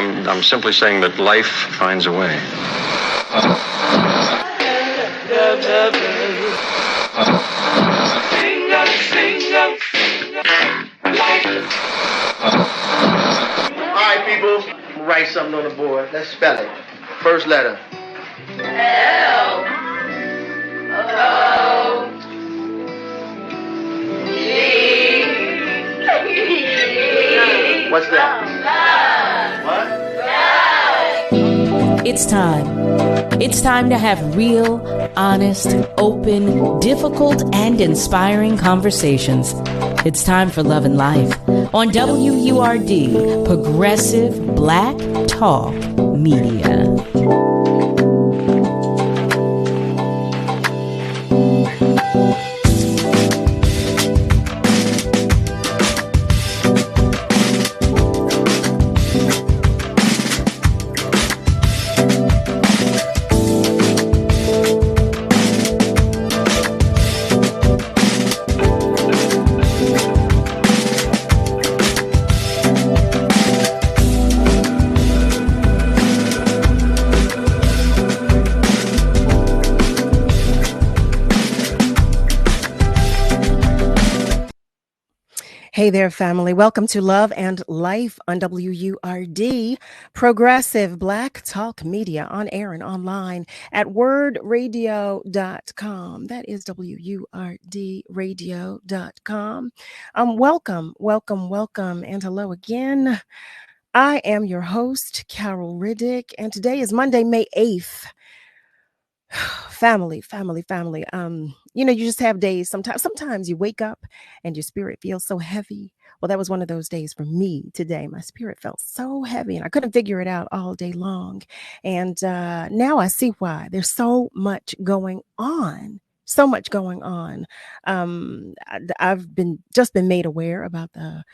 I'm simply saying that life finds a way. All right, people, write something on the board. Let's spell it. First letter. L O G. What's that? What? It's time. It's time to have real, honest, open, difficult, and inspiring conversations. It's time for Love and Life on WURD, Progressive Black Talk Media. Hey there, family. Welcome to Love and Life on WURD, Progressive Black Talk Media, on air and online at wordradio.com. That is WURDradio.com. Welcome, and hello again. I am your host, Carol Riddick, and today is Monday, May 8th. Family. You just have days. Sometimes you wake up and your spirit feels so heavy. Well, that was one of those days for me today. My spirit felt so heavy and I couldn't figure it out all day long. And now I see why. There's so much going on. I've been made aware about the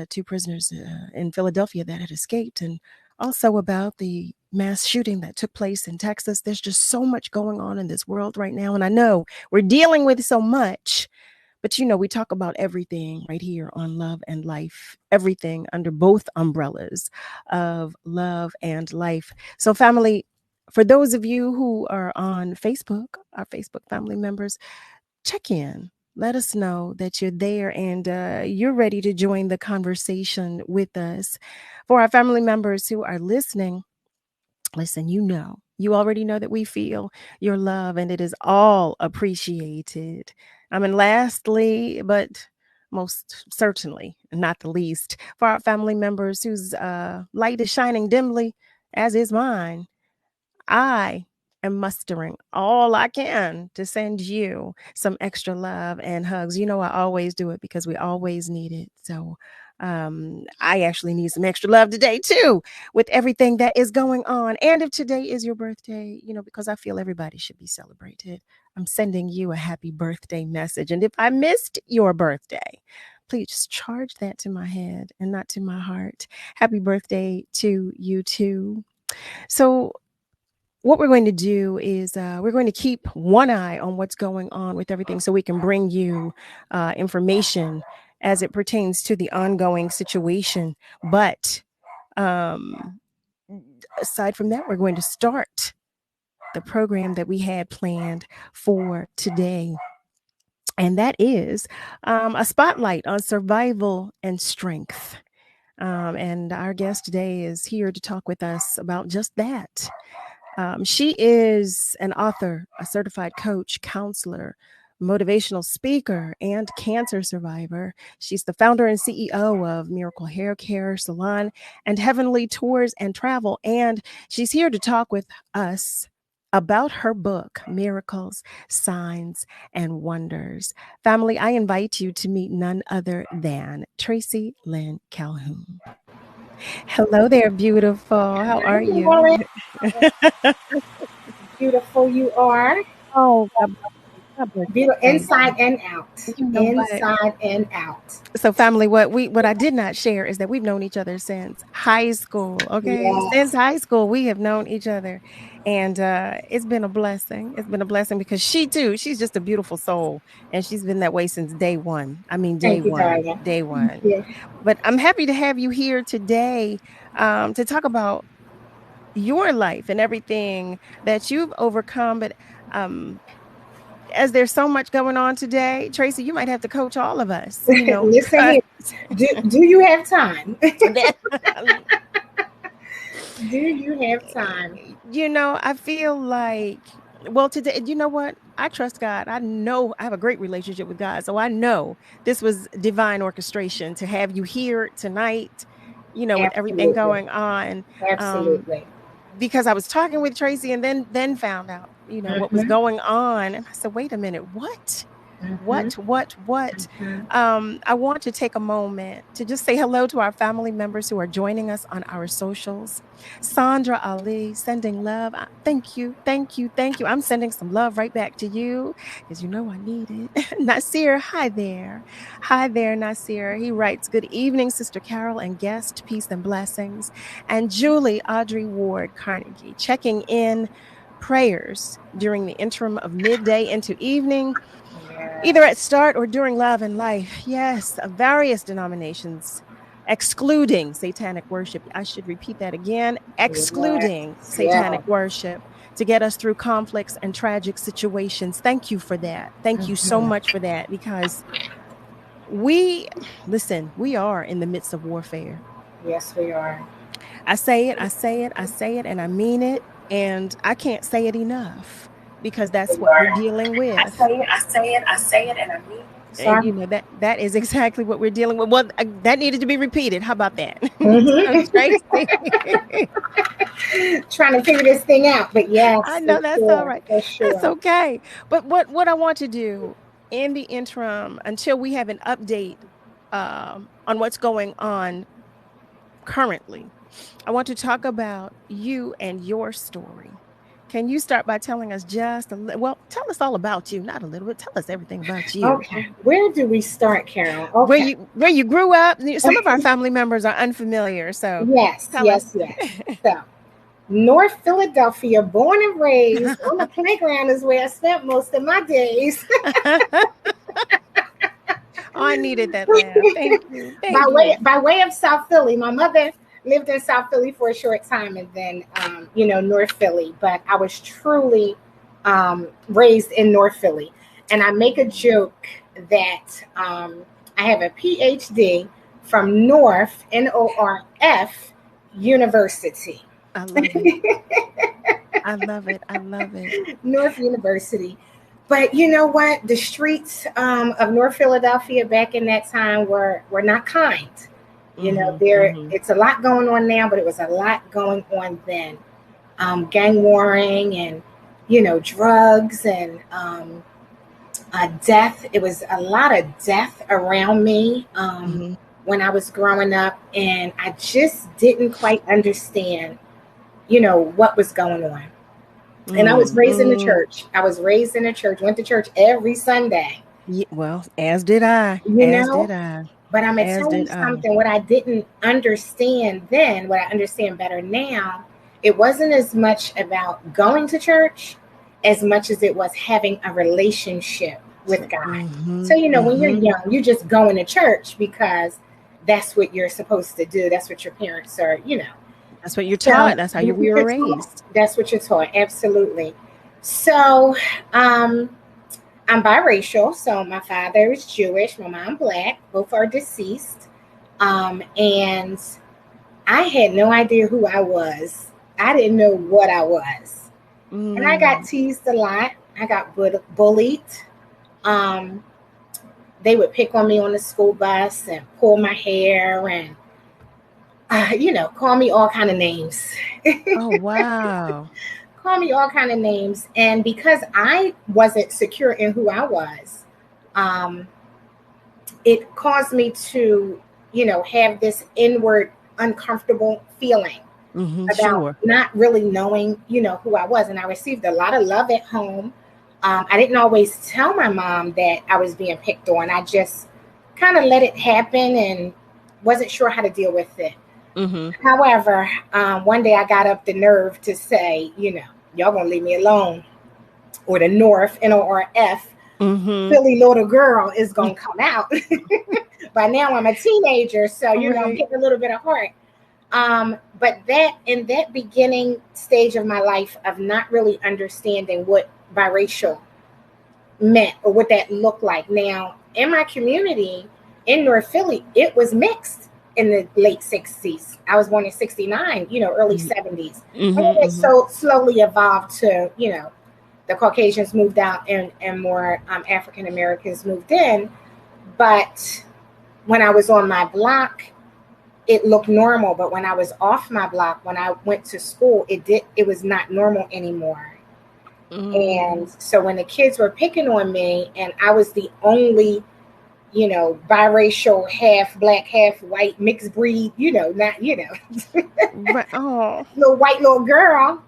two prisoners in Philadelphia that had escaped, and also about the mass shooting that took place in Texas. There's just so much going on in this world right now. And I know we're dealing with so much, but we talk about everything right here on Love and Life, everything under both umbrellas of love and life. So family, for those of you who are on Facebook, our Facebook family members, check in. Let us know that you're there and you're ready to join the conversation with us. For our family members who are listening, listen, you already know that we feel your love and it is all appreciated. And lastly, but most certainly not the least, for our family members whose light is shining dimly, as is mine, I am mustering all I can to send you some extra love and hugs. I always do it because we always need it. So I actually need some extra love today too, with everything that is going on. And if today is your birthday, because I feel everybody should be celebrated, I'm sending you a happy birthday message. And if I missed your birthday, please just charge that to my head and not to my heart. Happy birthday to you too. So what we're going to do is we're going to keep one eye on what's going on with everything so we can bring you information as it pertains to the ongoing situation. But aside from that, we're going to start the program that we had planned for today. And that is a spotlight on survival and strength. And our guest today is here to talk with us about just that. She is an author, a certified coach, counselor, motivational speaker, and cancer survivor. She's the founder and CEO of Miracle Hair Care Salon and Heavenly Tours and Travel. And she's here to talk with us about her book, Miracles, Signs, and Wonders. Family, I invite you to meet none other than TRACEY LYNN CALHOUN. Hello there, beautiful. How are you? Beautiful you are. Oh, God bless you. Inside and out. Inside and out. So family, what I did not share is that we've known each other since high school. Okay. Yeah. Since high school, we have known each other. And it's been a blessing. It's been a blessing because she's just a beautiful soul. And she's been that way since day one. I mean, Thank you, darling. day one. Yeah. But I'm happy to have you here today to talk about your life and everything that you've overcome. But as there's so much going on today, Tracey, you might have to coach all of us. Listen here. Do you have time? Do you have time? I feel like, well, today, you know what? I trust God. I know I have a great relationship with God. So I know this was divine orchestration to have you here tonight, with everything going on. Absolutely. Because I was talking with Tracey and then found out, what was going on. And I said, wait a minute, what? What? I want to take a moment to just say hello to our family members who are joining us on our socials. Sandra Ali, sending love. Thank you. I'm sending some love right back to you because I need it. Nasir, hi there. Nasir. He writes, good evening, Sister Carol and guest, peace and blessings. And Julie Audrey Ward Carnegie, checking in, prayers during the interim of midday into evening. Either at start or during love and life. Yes, various denominations excluding satanic worship. I should repeat that again. Excluding satanic worship to get us through conflicts and tragic situations. Thank you for that. Thank you so much for that, because we are in the midst of warfare. Yes, we are. I say it, and I mean it. And I can't say it enough, because that's what we're dealing with. I say it, and I mean it. And that is exactly what we're dealing with. Well, that needed to be repeated. How about that? Trying to figure this thing out, but yes, I know that's all right. Sure. That's okay. But what I want to do in the interim, until we have an update on what's going on currently, I want to talk about you and your story. Can you start by telling us just tell us all about you, not a little bit. Tell us everything about you. Okay. Where do we start, Carol? Okay. Where you grew up? Some of our family members are unfamiliar, so yes. So, North Philadelphia, born and raised on the playground is where I spent most of my days. I needed that laugh. Thank you. By way of South Philly, my mother lived in South Philly for a short time, and then, North Philly. But I was truly raised in North Philly. And I make a joke that I have a PhD from North, Norf University. I love it. I love it. North University. But you know what? The streets of North Philadelphia back in that time were not kind. It's a lot going on now, but it was a lot going on then. Gang warring and, drugs and death. It was a lot of death around me when I was growing up. And I just didn't quite understand, what was going on. And I was raised in the church. Went to church every Sunday. Yeah, well, as did I. But I'm going to tell you something. What I didn't understand then, what I understand better now, it wasn't as much about going to church as much as it was having a relationship with God. So, when you're young, you just going to church because that's what you're supposed to do. That's what your parents are, That's what you're taught. That's how we were raised. That's what you're taught. Absolutely. So, I'm biracial, so my father is Jewish, my mom Black, both are deceased. And I had no idea who I was. I didn't know what I was. And I got teased a lot. I got bullied. They would pick on me on the school bus and pull my hair and, call me all kind of names. Oh, wow. Call me all kind of names. And because I wasn't secure in who I was, it caused me to, have this inward uncomfortable feeling about not really knowing, who I was. And I received a lot of love at home. I didn't always tell my mom that I was being picked on. I just kind of let it happen and wasn't sure how to deal with it. However, one day I got up the nerve to say, y'all gonna leave me alone. Or the North, NORF, Mm-hmm. Philly little girl is gonna come out. By now I'm a teenager, so you know I'm Right. getting a little bit of heart. But that in that beginning stage of my life of not really understanding what biracial meant or what that looked like. Now, in my community in North Philly, it was mixed in the late 60s. I was born in 69, you know, early 70s. Mm-hmm, And it mm-hmm. so slowly evolved to, you know, the Caucasians moved out and more African Americans moved in. But when I was on my block, it looked normal. But when I was off my block, when I went to school, it was not normal anymore. And so when the kids were picking on me and I was the only, you know, biracial, half black, half white, mixed breed, you know, not, you know, Right. Oh. little white little girl,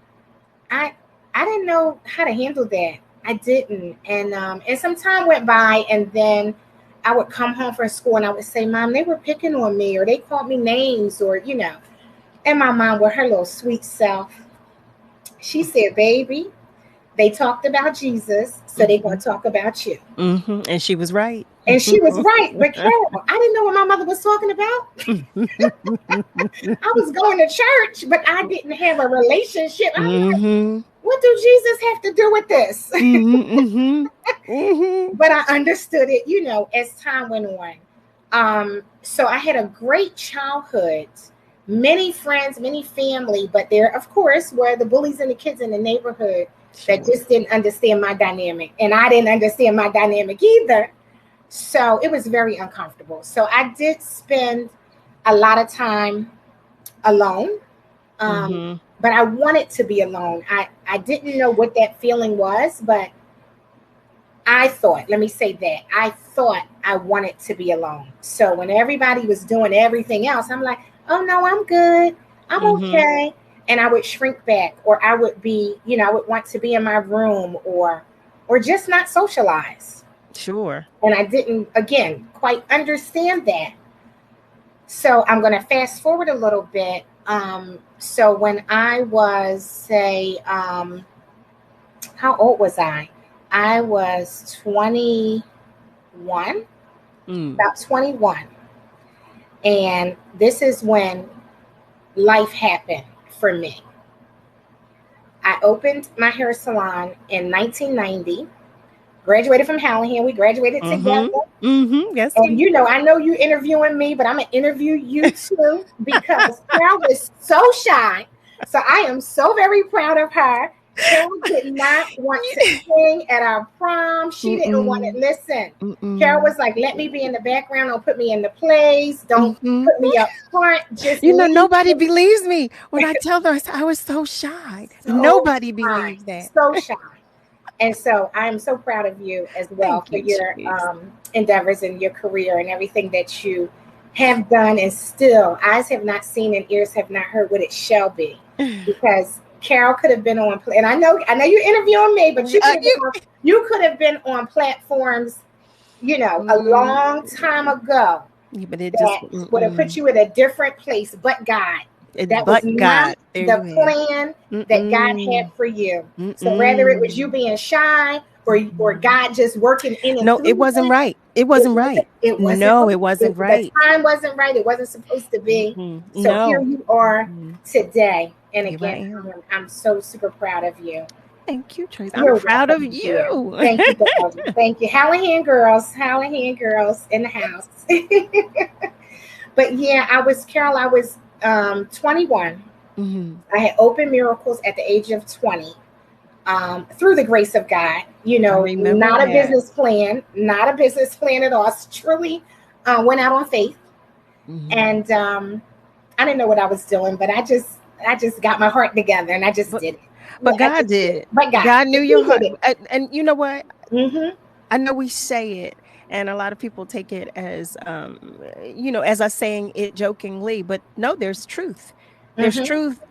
I didn't know how to handle that. I didn't. And some time went by and then I would come home from school and I would say, Mom, they were picking on me or they called me names or, you know, and my mom with her little sweet self, she said, baby, they talked about Jesus, so they're going to talk about you. Mm-hmm. And she was right. And she was right. But Carol, I didn't know what my mother was talking about. I was going to church, but I didn't have a relationship. I'm like, what do Jesus have to do with this? But I understood it, you know, as time went on. So I had a great childhood, many friends, many family, but there, of course, were the bullies and the kids in the neighborhood that just didn't understand my dynamic. And I didn't understand my dynamic either. So it was very uncomfortable. So I did spend a lot of time alone. But I wanted to be alone. I didn't know what that feeling was, but I thought I wanted to be alone. So when everybody was doing everything else, I'm like, oh no, I'm good. I'm okay. And I would shrink back, or I would be, you know, I would want to be in my room or just not socialize. Sure. And I didn't, again, quite understand that. So I'm going to fast forward a little bit. So when I was, say, how old was I? I was 21, about 21. And this is when life happened for me. I opened my hair salon in 1990, graduated from Callahan. We graduated together. Yes. And you know, I know you interviewing me, but I'm going to interview you too because Carol was so shy. So I am so very proud of her. Carol did not want to sing at our prom. She didn't want to listen. Carol was like, let me be in the background. Don't put me in the plays. Don't put me up front. Just you know, nobody believes me when I tell them I was so shy. Nobody believes that. So shy. And so I'm so proud of you as well for your endeavors and your career and everything that you have done. And still, eyes have not seen and ears have not heard what it shall be. Because Carol could have been on, and I know you're interviewing me, but you could have been on platforms, you know, a long time ago. Yeah, but it just would have put you in a different place. But God, that was not the plan that God had for you. So whether it was you being shy or God just working in and through, it wasn't right. It wasn't right. It wasn't right. The time wasn't right. It wasn't supposed to be. So here you are today. And again, I'm so super proud of you. Thank you, Trace. I'm proud of you. Thank you, darling. Thank you. Callahan girls in the house. But yeah, I was 21. I had opened Miracles at the age of 20 through the grace of God. You know, not a business plan at all. It's truly went out on faith. And I didn't know what I was doing, but I just got my heart together and I just did it. But God did. But God knew your heart. And you know what? I know we say it, and a lot of people take it as, you know, as us saying it jokingly, but no, there's truth. There's truth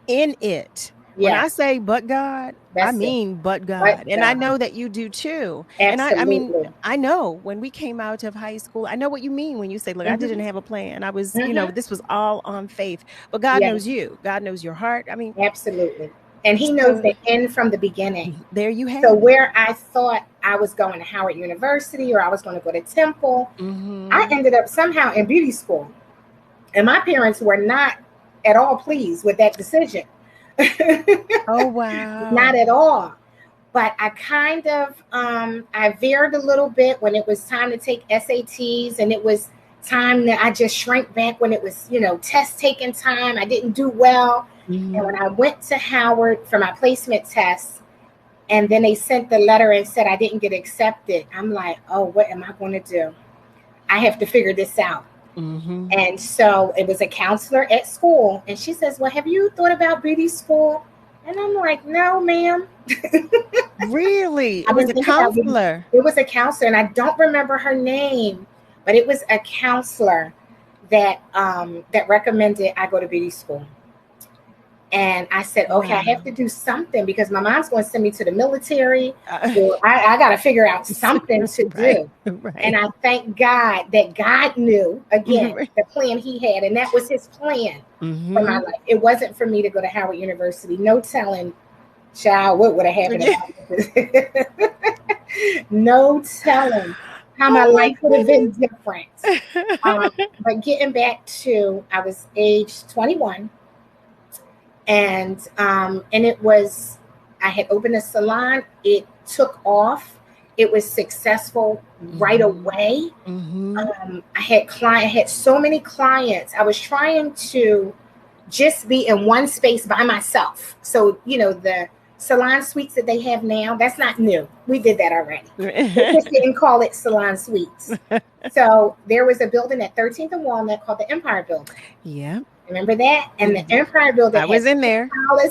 in it. When I say but God, I mean but God. And I know that you do too. Absolutely. And I mean, I know when we came out of high school, I know what you mean when you say, look, I didn't have a plan. I was, you know, this was all on faith. But God knows you. God knows your heart. I mean, absolutely. And he knows the end from the beginning. There you have So it. where I thought I was going to Howard University or I was going to go to Temple, I ended up somehow in beauty school. And my parents were not at all pleased with that decision. Oh, wow. Not at all. But I kind of, I veered a little bit when it was time to take SATs, and it was time that I just shrank back when it was, test taking time. I didn't do well. And when I went to Howard for my placement test, and then they sent the letter and said I didn't get accepted, I'm like, oh, what am I going to do? I have to figure this out. And so it was a counselor at school, and she says, well, have you thought about beauty school? And I'm like, no, ma'am. Really? It was a counselor. It was a counselor, and I don't remember her name, but it was a counselor that that recommended I go to beauty school. And I said, okay, I have to do something because my mom's going to send me to the military. So I got to figure out something to do. Right. And I thank God that God knew, again, the plan he had. And that was his plan for my life. It wasn't for me to go to Howard University. No telling, child, what would have happened. No telling how my life would have been different. But getting back to, I was age 21. And it was, I had opened a salon. It took off. It was successful right away. I had so many clients. I was trying to just be in one space by myself. So, the salon suites that they have now, that's not new. We did that already. They just didn't call it salon suites. So there was a building at 13th and Walnut called the Empire Building. Yeah. Remember that? And the Empire Building. I was in there.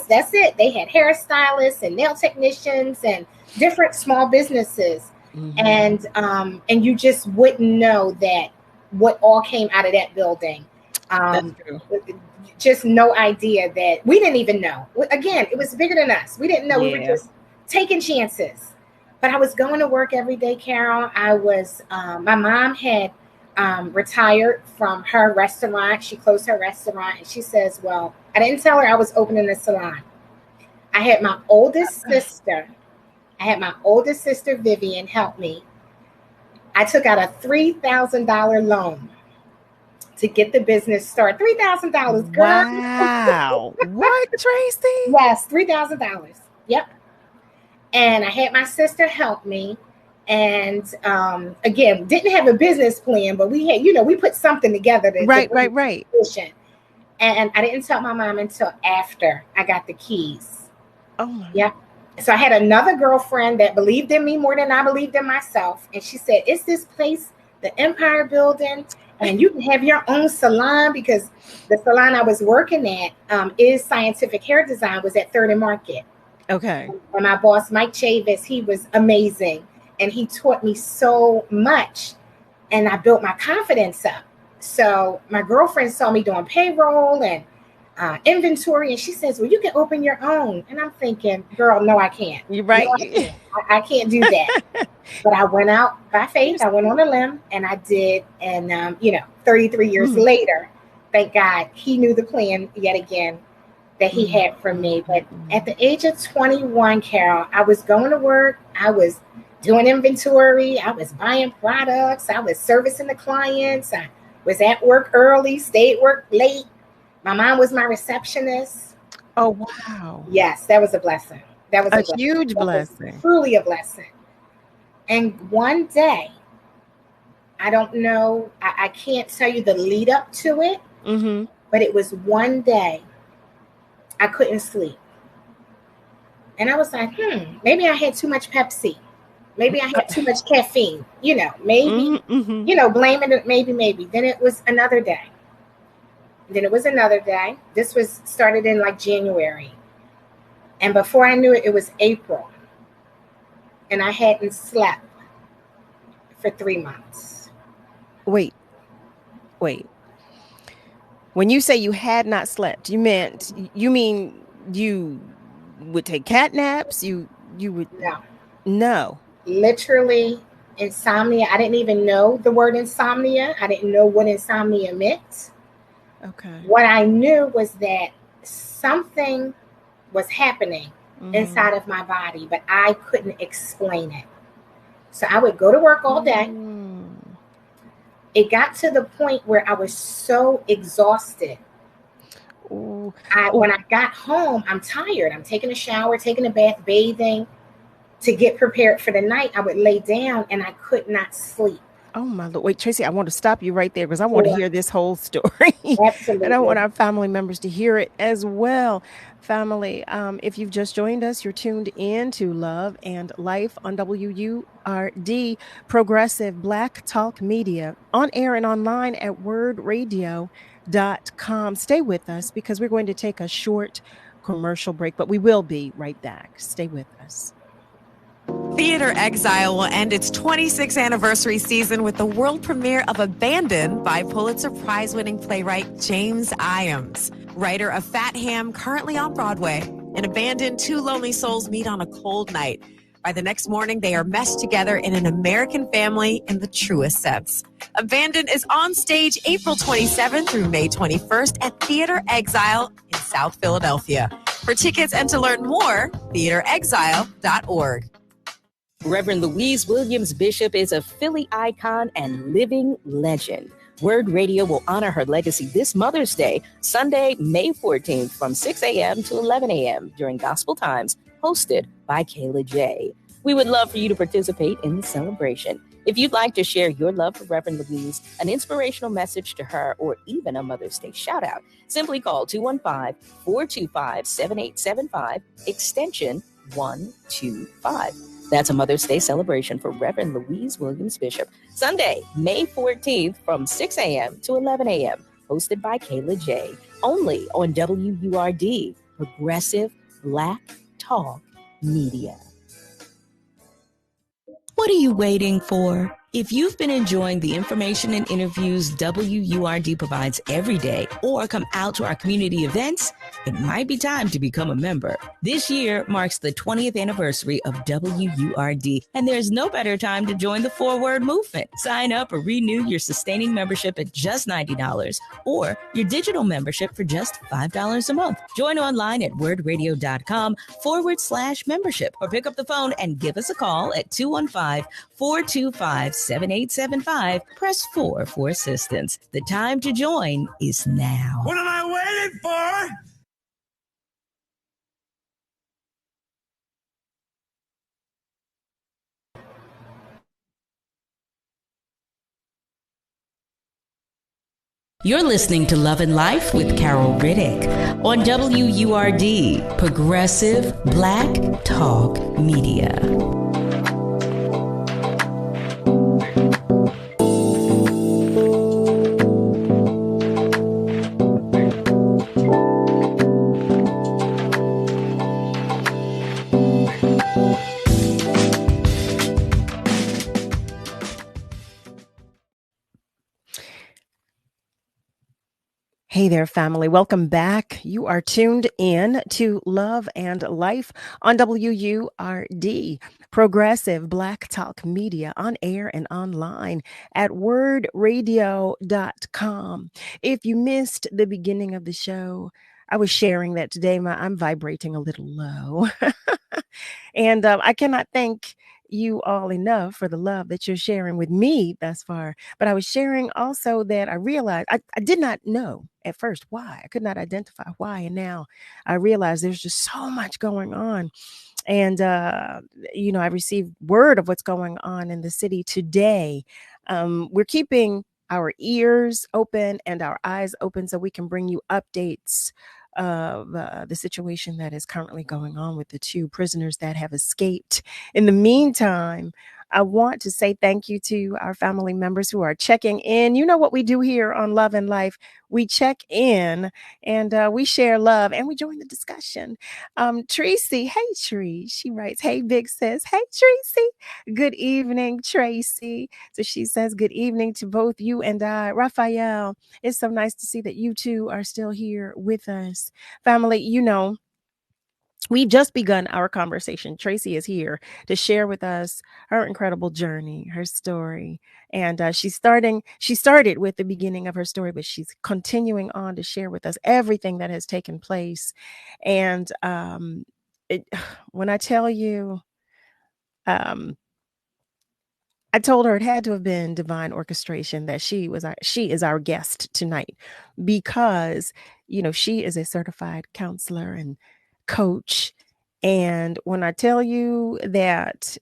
That's it. They had hairstylists and nail technicians and different small businesses. And you just wouldn't know that what all came out of that building. That's true. Just no idea that we didn't even know. Again, it was bigger than us. We didn't know. We were just taking chances. But I was going to work every day, Carol. I was, my mom had retired from her restaurant. She closed her restaurant, and she says, well, I didn't tell her I was opening a salon. I had my oldest sister, Vivian, help me. I took out a $3,000 loan to get the business started. $3,000, girl. Wow. What, Tracy? Yes, $3,000. Yep. And I had my sister help me. And again, didn't have a business plan, but we had, we put something together. Right. And I didn't tell my mom until after I got the keys. Oh my. Yeah. So I had another girlfriend that believed in me more than I believed in myself. And she said, it's this place, the Empire Building, and you can have your own salon, because the salon I was working at is Scientific Hair Design, was at 3rd and Market. Okay. And my boss, Mike Chavis, he was amazing. And he taught me so much, and I built my confidence up. So my girlfriend saw me doing payroll and inventory, and she says, well, you can open your own. And I'm thinking, girl, no, I can't. You're right. No, I can't do that. But I went out by faith. I went on a limb, and I did. And, 33 years later, thank God, he knew the plan yet again that he had for me. But at the age of 21, Carol, I was going to work. I was doing inventory. I was buying products. I was servicing the clients. I was at work early, stayed at work late. My mom was my receptionist. Oh, wow. Yes, that was a blessing. That was a huge blessing. Truly a blessing. And one day, I don't know, I can't tell you the lead up to it, but it was one day I couldn't sleep. And I was like, maybe I had too much Pepsi. Maybe I had too much caffeine, maybe, blaming it, maybe. Then it was another day. This was started in like January. And before I knew it, it was April. And I hadn't slept for 3 months. Wait. When you say you had not slept, you mean you would take cat naps? You would? No. Literally insomnia. I didn't even know the word insomnia. I didn't know what insomnia meant. Okay. What I knew was that something was happening inside of my body, but I couldn't explain it. So I would go to work all day. It got to the point where I was so exhausted. When I got home, I'm tired. I'm taking a shower, taking a bath, bathing to get prepared for the night. I would lay down and I could not sleep. Oh my Lord. Wait, Tracy, I want to stop you right there because I want to hear this whole story. Absolutely. And I want our family members to hear it as well. Family, if you've just joined us, you're tuned in to Love and Life on WURD, Progressive Black Talk Media, on air and online at wordradio.com. Stay with us because we're going to take a short commercial break, but we will be right back. Stay with us. Theater Exile will end its 26th anniversary season with the world premiere of Abandoned by Pulitzer Prize-winning playwright James Iams, writer of Fat Ham, currently on Broadway. In Abandoned, two lonely souls meet on a cold night. By the next morning, they are meshed together in an American family in the truest sense. Abandoned is on stage April 27th through May 21st at Theater Exile in South Philadelphia. For tickets and to learn more, theaterexile.org. Reverend Louise Williams Bishop is a Philly icon and living legend. WURD Radio will honor her legacy this Mother's Day, Sunday, May 14th from 6 a.m. to 11 a.m. during Gospel Times, hosted by Kayla J. We would love for you to participate in the celebration. If you'd like to share your love for Reverend Louise, an inspirational message to her, or even a Mother's Day shout out, simply call 215-425-7875, extension 125. That's a Mother's Day celebration for Reverend Louise Williams Bishop. Sunday, May 14th from 6 a.m. to 11 a.m. Hosted by Kayla J. Only on WURD, Progressive Black Talk Media. What are you waiting for? If you've been enjoying the information and interviews WURD provides every day or come out to our community events, it might be time to become a member. This year marks the 20th anniversary of WURD, and there's no better time to join the forward movement. Sign up or renew your sustaining membership at just $90 or your digital membership for just $5 a month. Join online at wordradio.com/membership or pick up the phone and give us a call at 215-425-7875. Press 4 for assistance. The time to join is now. What am I waiting for? You're listening to Love and Life with Carol Riddick on WURD, Progressive Black Talk Media. Hey there, family. Welcome back. You are tuned in to Love and Life on WURD, Progressive Black Talk Media, on air and online at wordradio.com. If you missed the beginning of the show, I was sharing that today I'm vibrating a little low. And I cannot thank you all enough for the love that you're sharing with me thus far. But I was sharing also that I realized I did not know at first why. I could not identify why. And now I realize there's just so much going on. And, I received word of what's going on in the city today. We're keeping our ears open and our eyes open so we can bring you updates of the situation that is currently going on with the two prisoners that have escaped. In the meantime, I want to say thank you to our family members who are checking in. You know what we do here on Love and Life. We check in and we share love and we join the discussion. Tracy, hey, Tree. She writes, hey, big sis. Hey, Tracy. Good evening, Tracy. So she says, good evening to both you and I. Raphael, it's so nice to see that you two are still here with us. Family, we've just begun our conversation. Tracey is here to share with us her incredible journey, her story. And she started with the beginning of her story, but she's continuing on to share with us everything that has taken place. And when I tell you, I told her it had to have been divine orchestration that she is our guest tonight, because, she is a certified counselor and coach. And when I tell you that,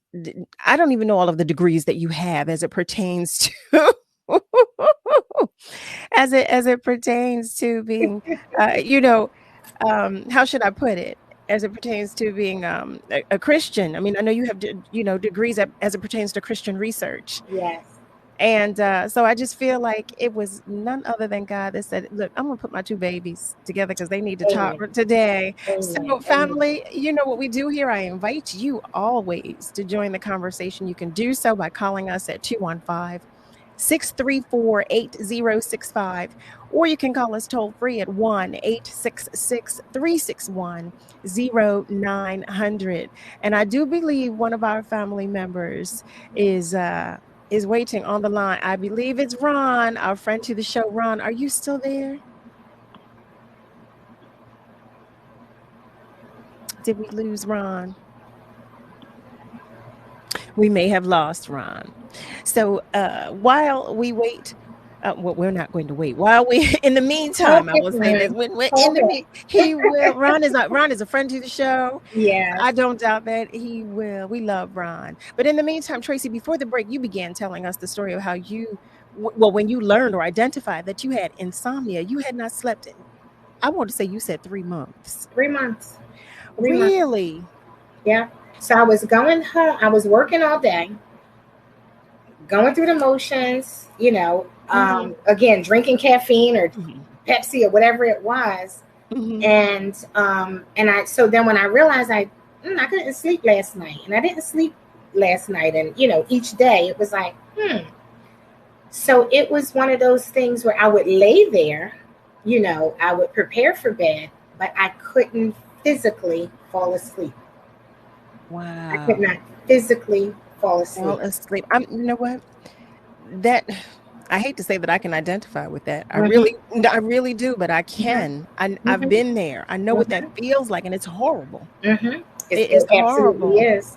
I don't even know all of the degrees that you have as it pertains to as it pertains to being, how should I put it? As it pertains to being a Christian. I mean, I know you have, degrees as it pertains to Christian research. Yes. And so I just feel like it was none other than God that said, look, I'm going to put my two babies together because they need to talk today. Amen. So family, you know what we do here. I invite you always to join the conversation. You can do so by calling us at 215-634-8065, or you can call us toll free at 1-866-361-0900. And I do believe one of our family members is waiting on the line. I believe it's Ron, our friend to the show. Ron, are you still there? Did we lose Ron? We may have lost Ron. So while we wait, we're not going to wait. In the meantime, I will say this: he will. Ron is a friend to the show. Yeah, I don't doubt that he will. We love Ron. But in the meantime, Tracey, before the break, you began telling us the story of how when you learned or identified that you had insomnia, you had not slept in, I want to say you said 3 months. 3 months. Really? Yeah. So I was going home. I was working all day, going through the motions, again, drinking caffeine or Pepsi or whatever it was. And so then when I realized I couldn't sleep last night, and I didn't sleep last night, and each day it was like, So it was one of those things where I would lay there, I would prepare for bed, but I couldn't physically fall asleep. Wow. I could not physically fall asleep. You know what? That I hate to say that I can identify with that. I really do, but I can. I've been there. I know what that feels like, and it's horrible. It horrible. Absolutely is.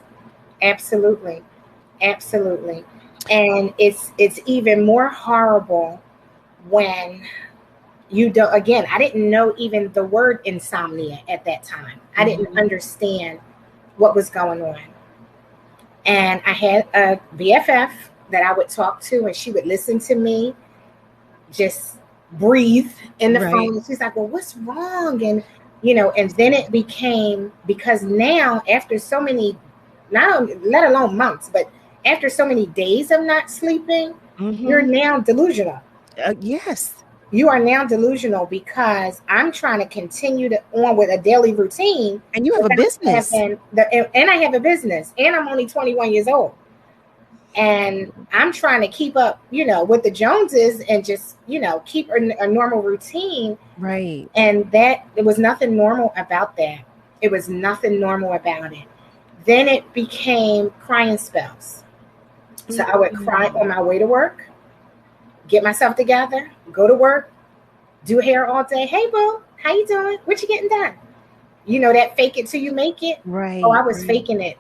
Absolutely. And it's even more horrible when you don't. Again, I didn't know even the word insomnia at that time. I didn't understand what was going on. And I had a BFF that I would talk to, and she would listen to me just breathe in the phone. And she's like, well, what's wrong? And, and then it became, because now after so many, let alone months, but after so many days of not sleeping, you're now delusional. Yes. You are now delusional because I'm trying to continue on with a daily routine. And you have a business. And I have a business. And I'm only 21 years old. And I'm trying to keep up, with the Joneses and just, keep a normal routine. Right. And there was nothing normal about that. It was nothing normal about it. Then it became crying spells. So I would cry on my way to work, get myself together, go to work, do hair all day. Hey, boo, how you doing? What you getting done? That fake it till you make it. Right. Oh, I was faking it.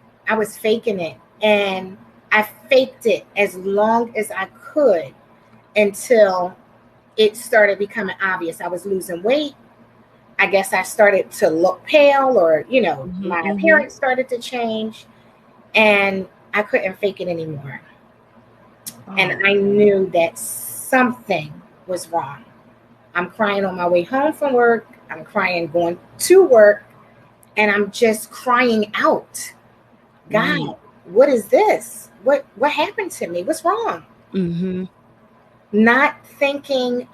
And I faked it as long as I could until it started becoming obvious. I was losing weight. I guess I started to look pale, or, my appearance started to change, and I couldn't fake it anymore. Oh. And I knew that something was wrong. I'm crying on my way home from work. I'm crying going to work, and I'm just crying out. God, what is this? What happened to me? What's wrong? Not thinking,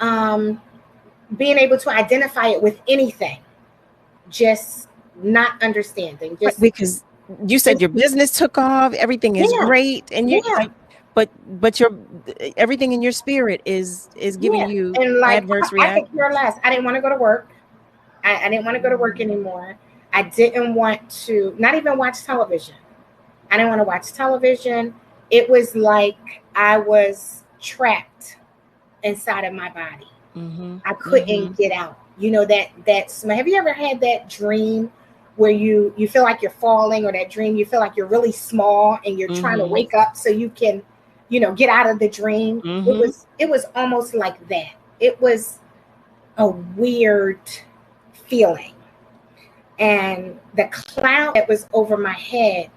being able to identify it with anything, just not understanding. Just because you said your business took off, everything is great, and you but your everything in your spirit is giving you and adverse reactions. I could care less. I didn't want to go to work. I didn't want to go to work anymore. I didn't want to not even watch television. I didn't want to watch television. It was like I was trapped inside of my body. I couldn't get out. You know, that's, have you ever had that dream where you feel like you're falling, or that dream you feel like you're really small and you're trying to wake up so you can, you know, get out of the dream? It was almost like that. It was a weird feeling. And the cloud that was over my head,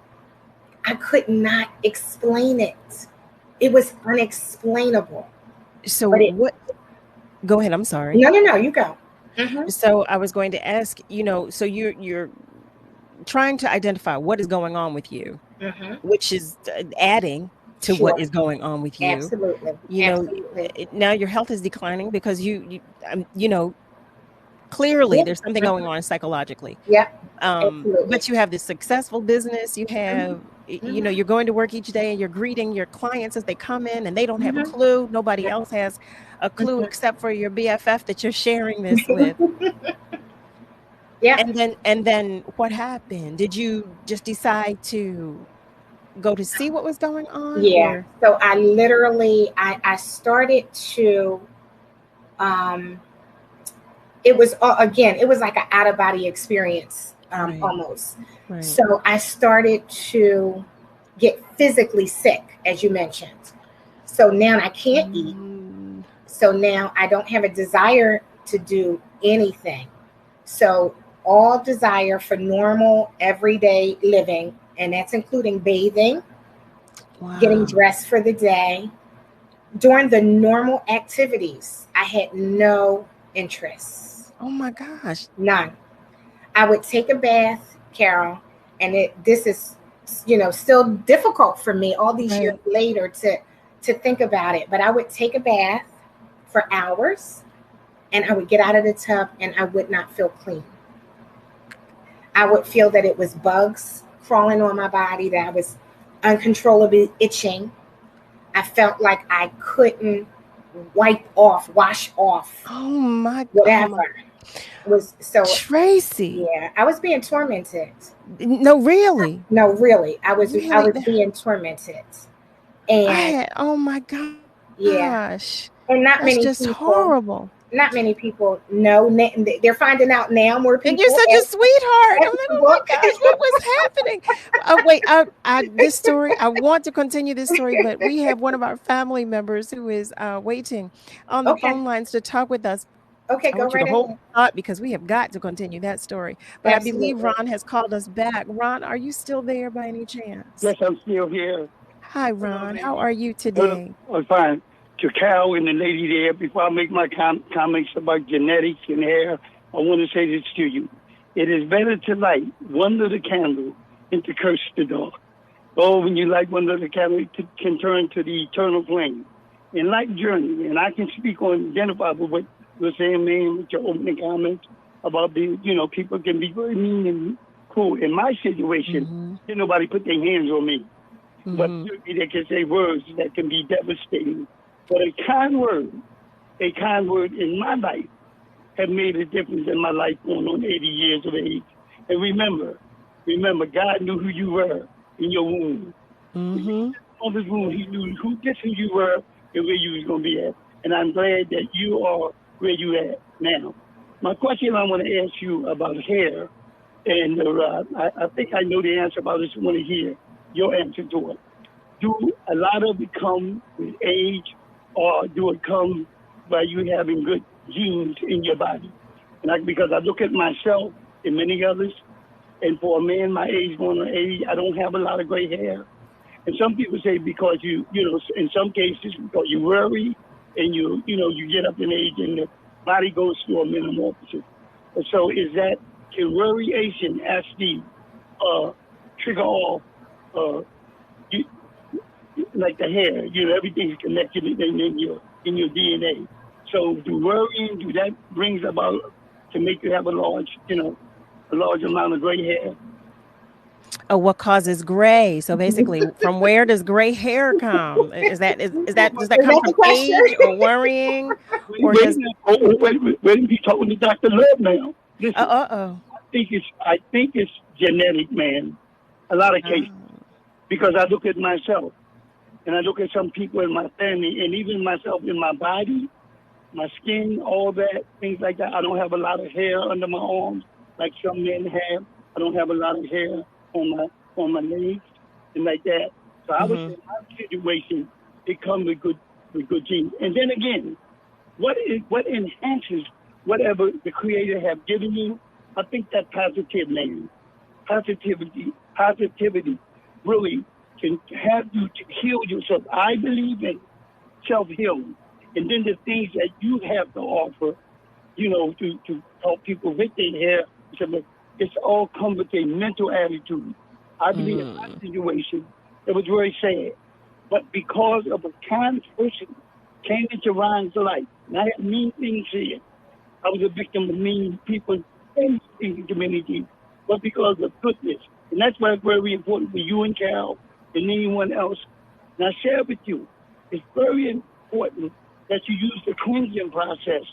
I could not explain it. It was unexplainable. So what? Go ahead. I'm sorry. No, you go. So I was going to ask, you know, so you're trying to identify what is going on with you, which is adding to what is going on with you. Absolutely. You know, now your health is declining because you know, clearly there's something going on psychologically. But you have this successful business. You have, you know, you're going to work each day and you're greeting your clients as they come in, and they don't have a clue. Nobody else has a clue except for your BFF that you're sharing this with. And then what happened? Did you just decide to go to see what was going on? Yeah. So I literally, I started to, it was, again, it was like an out of body experience, almost. So I started to get physically sick, as you mentioned. So now I can't eat. So now I don't have a desire to do anything. So all desire for normal, everyday living, and that's including bathing, getting dressed for the day. During the normal activities, I had no interest. Oh my gosh. None. I would take a bath, Carol, and this is, you know, still difficult for me all these years later to think about it. But I would take a bath for hours, and I would get out of the tub and I would not feel clean. I would feel that it was bugs crawling on my body, that I was uncontrollably itching. I felt like I couldn't wash off. Oh my God. Whatever. It was so Tracy. Yeah, I was being tormented. No, really. No, really. I was being tormented. And oh my gosh. Yeah. And not many just people, horrible. Not many people know. They're finding out now more people. And you're such a sweetheart. I'm like, oh my gosh, what was happening? Wait, this story, I want to continue this story, but we have one of our family members who is waiting on the phone lines to talk with us. Okay, go right ahead. Because we have got to continue that story. But absolutely. I believe Ron has called us back. Ron, are you still there by any chance? Yes, I'm still here. Hi, Ron. How are you today? I'm fine. To Carol and the lady there, before I make my comments about genetics and hair, I want to say this to you. It is better to light one little candle than to curse the dark. Oh, when you light one little candle, it can turn to the eternal flame. In life journey, and I can speak on identify with what you're saying, man, with your opening comments about the, you know, people can be very mean and cruel. In my situation, didn't nobody put their hands on me. But they can say words that can be devastating. But a kind word in my life have made a difference in my life going on 80 years of age. And remember, God knew who you were in your womb. On this womb, he knew who you were and where you was going to be at. And I'm glad that you are where you at now. My question I want to ask you about hair, and I think I know the answer, but I just want to hear your answer to it. Do a lot of it come with age, or do it come by you having good genes in your body? And because I look at myself and many others, and for a man my age, going on 80, I don't have a lot of gray hair. And some people say because you know, in some cases because you worry and you get up in age and the body goes through a metamorphosis. And so can worryation actually trigger off like the hair, you know, everything's connected in your DNA. So do that brings about to make you have a large amount of gray hair? Oh, what causes gray? So basically, from where does gray hair come? Does that come from age or worrying? Or wait, be talking to Dr. Love now. Uh-oh. think it's genetic, man. A lot of cases, because I look at myself and I look at some people in my family, and even myself in my body, my skin, all that, things like that. I don't have a lot of hair under my arms like some men have. I don't have a lot of hair on my legs and like that. So I would say my situation, it comes with good genes. And then again, what enhances whatever the Creator have given you? I think that positive, man. Positivity really can have you to heal yourself. I believe in self-healing. And then the things that you have to offer, to help people with their hair, it's all come with a mental attitude. I believe in my situation, it was very sad. But because of a kind person came into Ryan's life, and I had mean things here. I was a victim of mean people in the community, but because of goodness. And that's why it's very important for you and Cal and anyone else. And I share with you, it's very important that you use the cleansing process.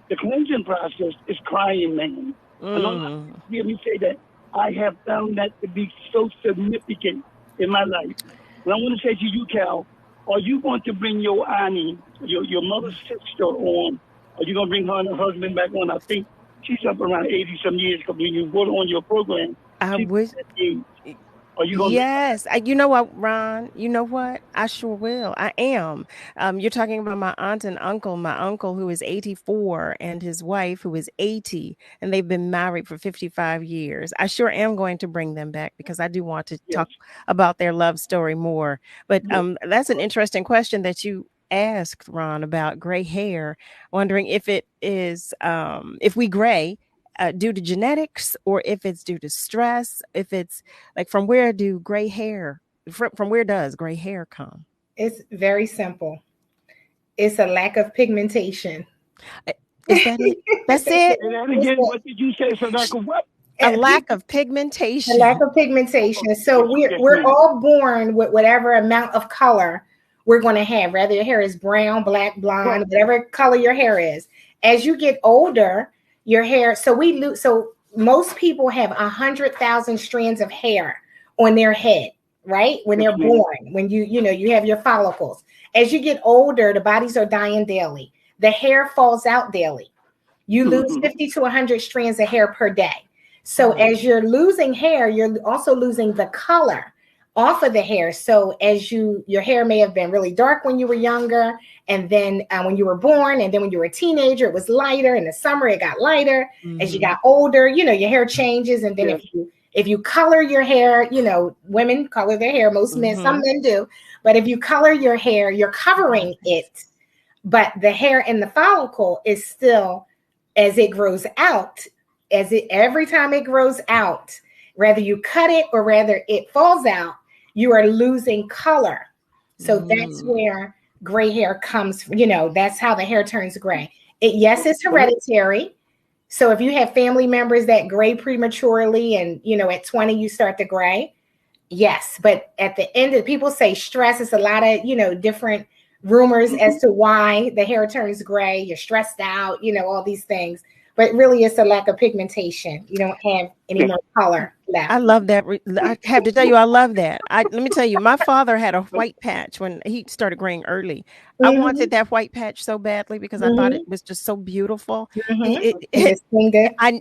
The cleansing process is crying, man. I don't hear me say that. I have found that to be so significant in my life. And I want to say to you, Cal, are you going to bring your Annie, your mother's sister, on? Are you going to bring her and her husband back on? I think she's up around 80-some years because when you go on your program, I wish. Are you going Yes. You know what, Ron? You know what? I sure will. I am. You're talking about my aunt and uncle. My uncle, who is 84, and his wife, who is 80, and they've been married for 55 years. I sure am going to bring them back because I do want to talk about their love story more. But that's an interesting question that you asked, Ron, about gray hair. Wondering if it is, if we gray due to genetics, or if it's due to stress, if it's like from where do gray hair, from where does gray hair come? It's very simple. It's a lack of pigmentation. Is that it? That's it? Again, what did you say? So lack of what? A lack of pigmentation. A lack of pigmentation. So we're all born with whatever amount of color we're going to have, whether your hair is brown, black, blonde, whatever color your hair is. As you get older, your hair, so most people have 100,000 strands of hair on their head, right? When they're born, when you have your follicles. As you get older, the bodies are dying daily. The hair falls out daily. You lose 50 to 100 strands of hair per day. So as you're losing hair, you're also losing the color off of the hair. So as your hair may have been really dark when you were younger, and then when you were born, and then when you were a teenager, it was lighter. In the summer, it got lighter. As you got older, your hair changes. And then if you color your hair, women color their hair, most men, some men do. But if you color your hair, you're covering it. But the hair in the follicle is still, as it grows out, every time it grows out, whether you cut it or whether it falls out, you are losing color. So that's where gray hair comes from. That's how the hair turns gray. It's hereditary. So if you have family members that gray prematurely, and at 20 you start to gray, yes. But at the end of people say stress, it's a lot of different rumors as to why the hair turns gray. You're stressed out, all these things. But really, it's a lack of pigmentation. You don't have any more color left. I love that. I have to tell you, I love that. Let me tell you, my father had a white patch when he started graying early. I wanted that white patch so badly because I thought it was just so beautiful. I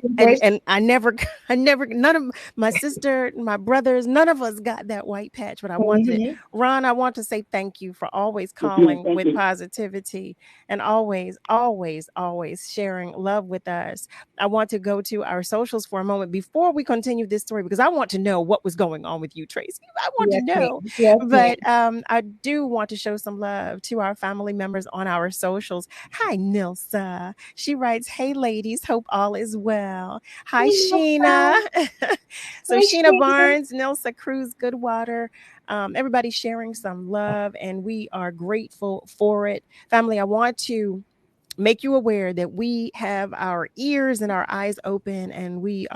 never, none of my sister, my brothers, none of us got that white patch, but I wanted it. Ron, I want to say thank you for always calling with positivity and always, always, always sharing love with us. I want to go to our socials for a moment before we continue this story, because I want to know what was going on with you, Tracy. I want to know. But I do want to show some love to our family members on our socials. Hi, Nilsa. She writes, "Hey, ladies, hope all is well." Hi, Sheena. So Sheena Barnes, Nilsa Cruz, Goodwater. Everybody sharing some love, and we are grateful for it. Family, I want to make you aware that we have our ears and our eyes open, and we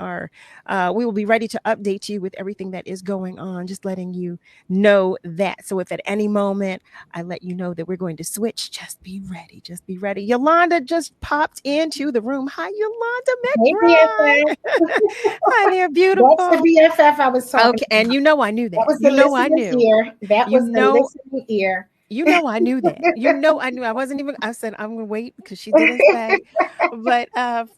will be ready to update you with everything that is going on, just letting you know that. So if at any moment I let you know that we're going to switch, just be ready. Yolanda just popped into the room. Hi, Yolanda McBride. Hi there, beautiful. That's the BFF I was talking about. And I knew that. That was the listening ear. That was the listening ear. I knew that. I knew. I said, I'm going to wait because she didn't say. But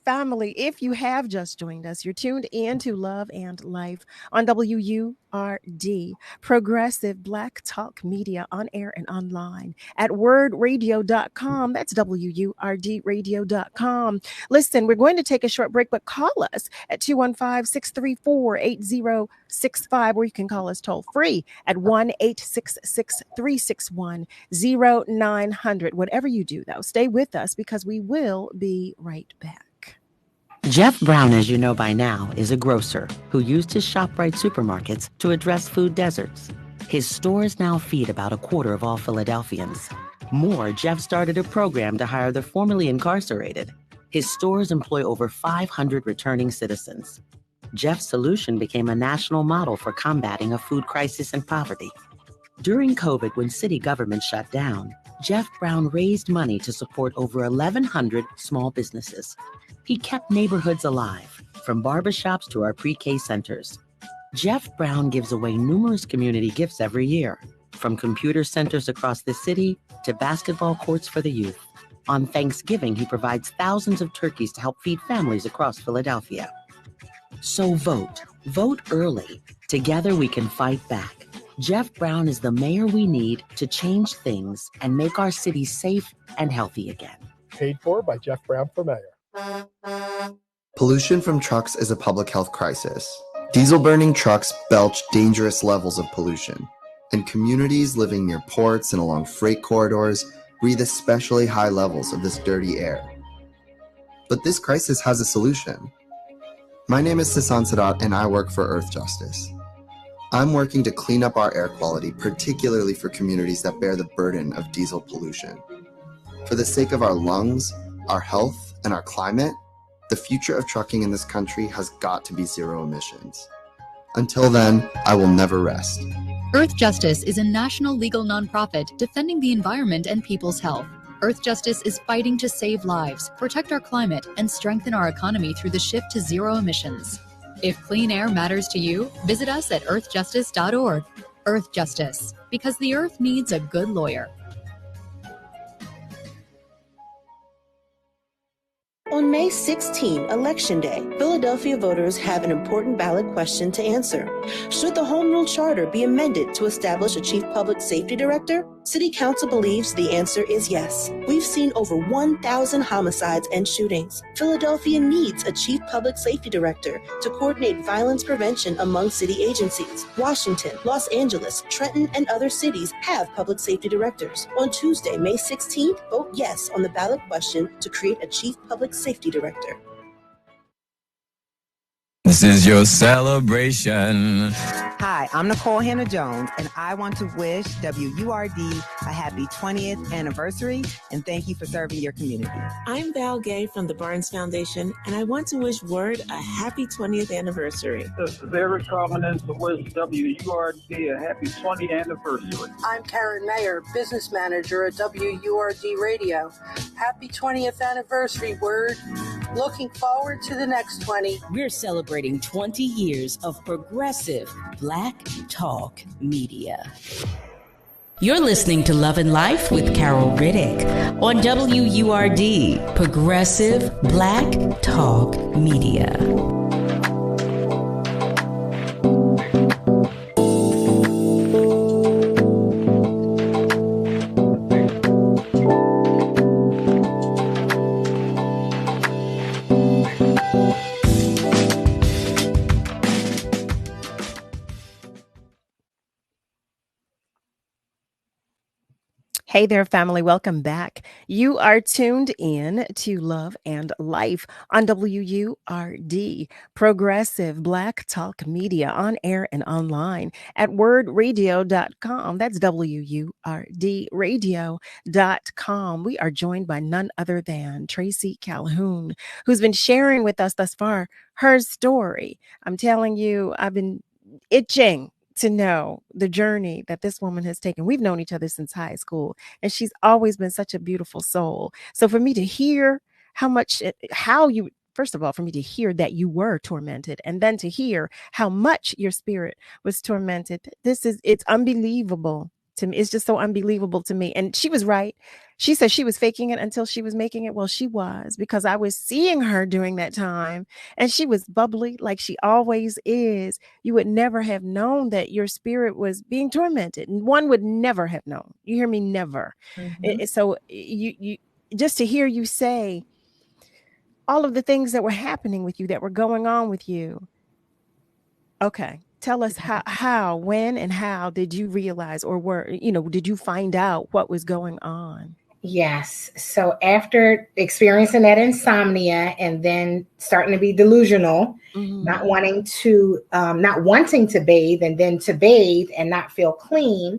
family, if you have just joined us, you're tuned in to Love and Life on WURD, Progressive Black Talk Media, on air and online at wordradio.com. That's WURDradio.com. Listen, we're going to take a short break, but call us at 215-634-8065, or you can call us toll free at 1-866-361-0900. Whatever you do, though, stay with us because we will be right back. Jeff Brown, as you know by now, is a grocer who used his ShopRite supermarkets to address food deserts. His stores now feed about a quarter of all Philadelphians. More, Jeff started a program to hire the formerly incarcerated. His stores employ over 500 returning citizens. Jeff's solution became a national model for combating a food crisis and poverty. During COVID, when city government shut down, Jeff Brown raised money to support over 1,100 small businesses. He kept neighborhoods alive, from barbershops to our pre-K centers. Jeff Brown gives away numerous community gifts every year, from computer centers across the city to basketball courts for the youth. On Thanksgiving, he provides thousands of turkeys to help feed families across Philadelphia. So vote early. Together we can fight back. Jeff Brown is the mayor we need to change things and make our city safe and healthy again. Paid for by Jeff Brown for mayor. Pollution from trucks is a public health crisis. Diesel-burning trucks belch dangerous levels of pollution, and communities living near ports and along freight corridors breathe especially high levels of this dirty air. But this crisis has a solution. My name is Sasan Sadat, and I work for Earth Justice. I'm working to clean up our air quality, particularly for communities that bear the burden of diesel pollution. For the sake of our lungs, our health, and our climate, the future of trucking in this country has got to be zero emissions. Until then, I will never rest. Earth Justice is a national legal nonprofit defending the environment and people's health. Earth Justice is fighting to save lives, protect our climate, and strengthen our economy through the shift to zero emissions. If clean air matters to you, visit us at earthjustice.org. Earth Justice, because the earth needs a good lawyer. On May 16, Election Day, Philadelphia voters have an important ballot question to answer. Should the Home Rule Charter be amended to establish a Chief Public Safety Director? City Council believes the answer is yes. We've seen over 1,000 homicides and shootings. Philadelphia needs a Chief Public Safety Director to coordinate violence prevention among city agencies. Washington, Los Angeles, Trenton, and other cities have public safety directors. On Tuesday, May 16th, vote yes on the ballot question to create a Chief Public Safety Director. This is your celebration. Hi, I'm Nicole Hannah-Jones, and I want to wish WURD a happy 20th anniversary, and thank you for serving your community. I'm Val Gay from the Barnes Foundation, and I want to wish WURD a happy 20th anniversary. This is Eric Common to wish WURD a happy 20th anniversary. I'm Karen Mayer, business manager at WURD Radio. Happy 20th anniversary, WURD. Looking forward to the next 20. We're celebrating 20 years of progressive Black Talk Media. You're listening to Love and Life with Carol Riddick on WURD, Progressive Black Talk Media. Hey there, family. Welcome back. You are tuned in to Love and Life on WURD, Progressive Black Talk Media, on air and online at wordradio.com. That's WURDradio.com. We are joined by none other than TRACEY Calhoun, who's been sharing with us thus far her story. I'm telling you, I've been itching to know the journey that this woman has taken. We've known each other since high school, and she's always been such a beautiful soul. So for me to hear first of all, for me to hear that you were tormented, and then to hear how much your spirit was tormented, it's unbelievable to me. It's just so unbelievable to me. And she was right. She said she was faking it until she was making it. Well, she was, because I was seeing her during that time, and she was bubbly like she always is. You would never have known that your spirit was being tormented. One would never have known. You hear me? Never. So you just to hear you say all of the things that were happening with you, that were going on with you. Okay. Tell us how, when, and how did you realize, or did you find out what was going on? Yes. So after experiencing that insomnia and then starting to be delusional, not wanting to bathe, and then to bathe and not feel clean,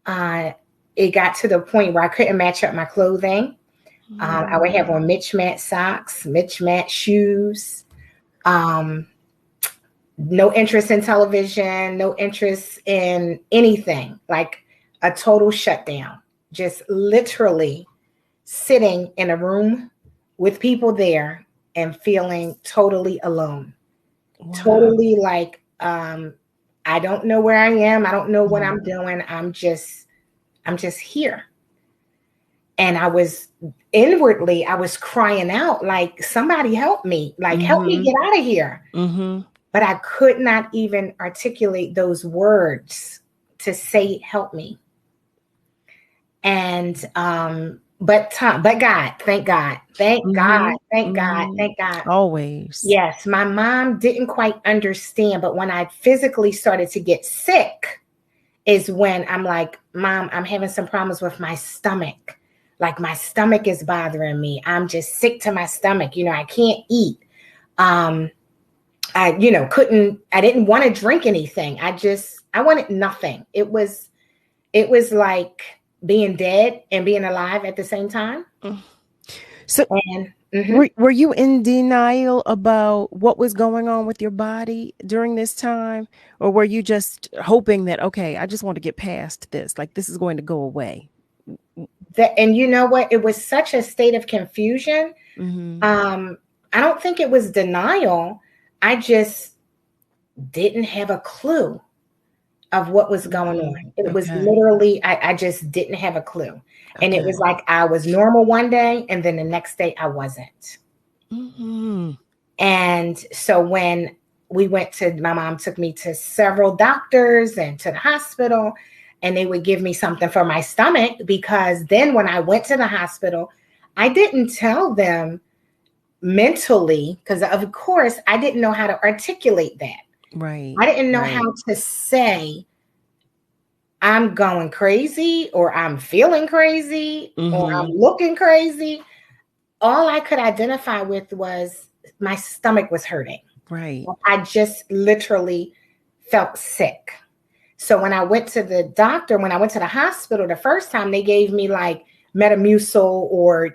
it got to the point where I couldn't match up my clothing. I would have on mismatched socks, mismatched shoes, no interest in television, no interest in anything, like a total shutdown. Just literally sitting in a room with people there and feeling totally alone. Wow. Totally like, I don't know where I am. I don't know what I'm doing. I'm just here. And I was inwardly crying out, like, somebody help me, like, help me get out of here. But I could not even articulate those words to say, help me. And, but God, thank God. Always. Yes. My mom didn't quite understand, but when I physically started to get sick is when I'm like, Mom, I'm having some problems with my stomach. Like, my stomach is bothering me. I'm just sick to my stomach. I can't eat. I didn't want to drink anything. I wanted nothing. It was like being dead and being alive at the same time. So were you in denial about what was going on with your body during this time? Or were you just hoping that, okay, I just want to get past this, like this is going to go away? And you know what? It was such a state of confusion. I don't think it was denial. I just didn't have a clue of what was going on. It was literally, I just didn't have a clue. And it was like I was normal one day, and then the next day I wasn't. And so when my mom took me to several doctors and to the hospital, and they would give me something for my stomach, because then when I went to the hospital, I didn't tell them mentally, because of course I didn't know how to articulate that. Right. I didn't know how to say I'm going crazy, or I'm feeling crazy, or I'm looking crazy. All I could identify with was my stomach was hurting. Right. I just literally felt sick. So when I went to the doctor, when I went to the hospital the first time, they gave me like Metamucil or,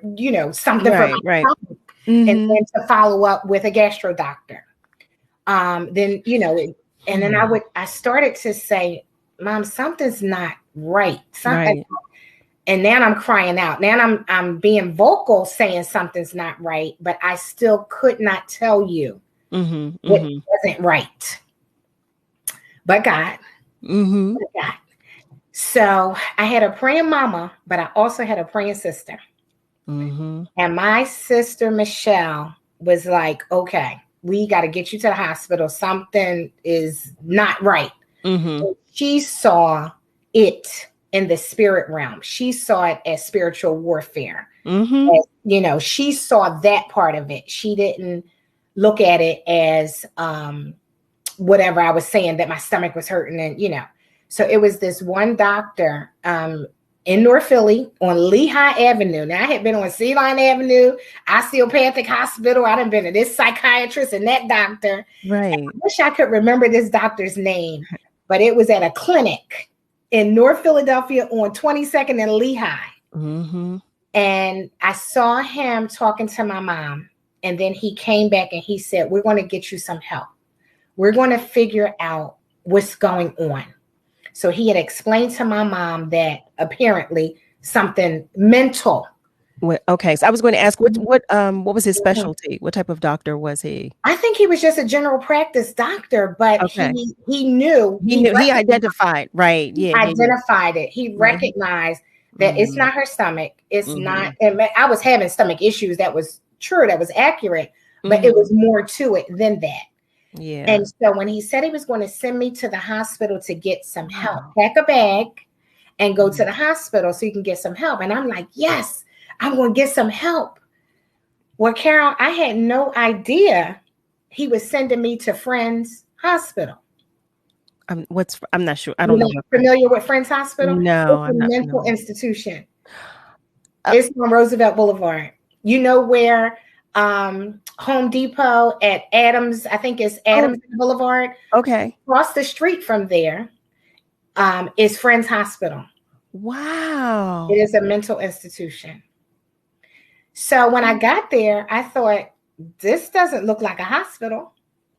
something for my stomach, and then to follow up with a gastro doctor. Then, and then I started to say, Mom, something's not right. And now I'm crying out. Now I'm being vocal saying something's not right, but I still could not tell you what wasn't right. But God. But God. So I had a praying mama, but I also had a praying sister. And my sister, Michelle, was like, okay, we got to get you to the hospital. Something is not right. She saw it in the spirit realm. She saw it as spiritual warfare. As, she saw that part of it. She didn't look at it as whatever I was saying, that my stomach was hurting. And, so it was this one doctor, and in North Philly on Lehigh Avenue. Now, I had been on Sea Lion Avenue, Osteopathic Hospital. I done been to this psychiatrist and that doctor. Right. I wish I could remember this doctor's name, but it was at a clinic in North Philadelphia on 22nd and Lehigh. Mm-hmm. And I saw him talking to my mom. And then he came back and he said, we're going to get you some help. We're going to figure out what's going on. So he had explained to my mom that apparently something mental. Okay, so I was going to ask, what was his specialty? What type of doctor was he? I think he was just a general practice doctor, but okay. he knew. He identified, right? Yeah, he identified it. He recognized that it's not her stomach. It's not. And I was having stomach issues. That was true. That was accurate, but it was more to it than that. Yeah. And so when he said he was going to send me to the hospital to get some help, pack a bag and go to the hospital so you can get some help. And I'm like, yes, I'm going to get some help. Well, Carol, I had no idea he was sending me to Friends Hospital. I'm not sure. I don't know. Familiar with Friends Hospital? No, it's a mental institution. It's on Roosevelt Boulevard. You know where Home Depot at Adams, I think it's Adams Boulevard. Okay. Across the street from there is Friends Hospital. Wow. It is a mental institution. So when I got there, I thought, this doesn't look like a hospital,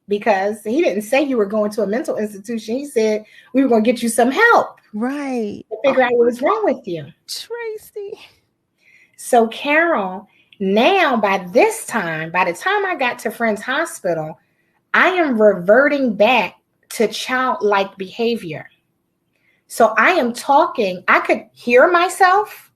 because he didn't say you were going to a mental institution. He said we were going to get you some help. Right. To figure out what was wrong with you. Tracey. So Carol, now by the time I got to Friends Hospital, I am reverting back to childlike behavior. So I am talking, I could hear myself,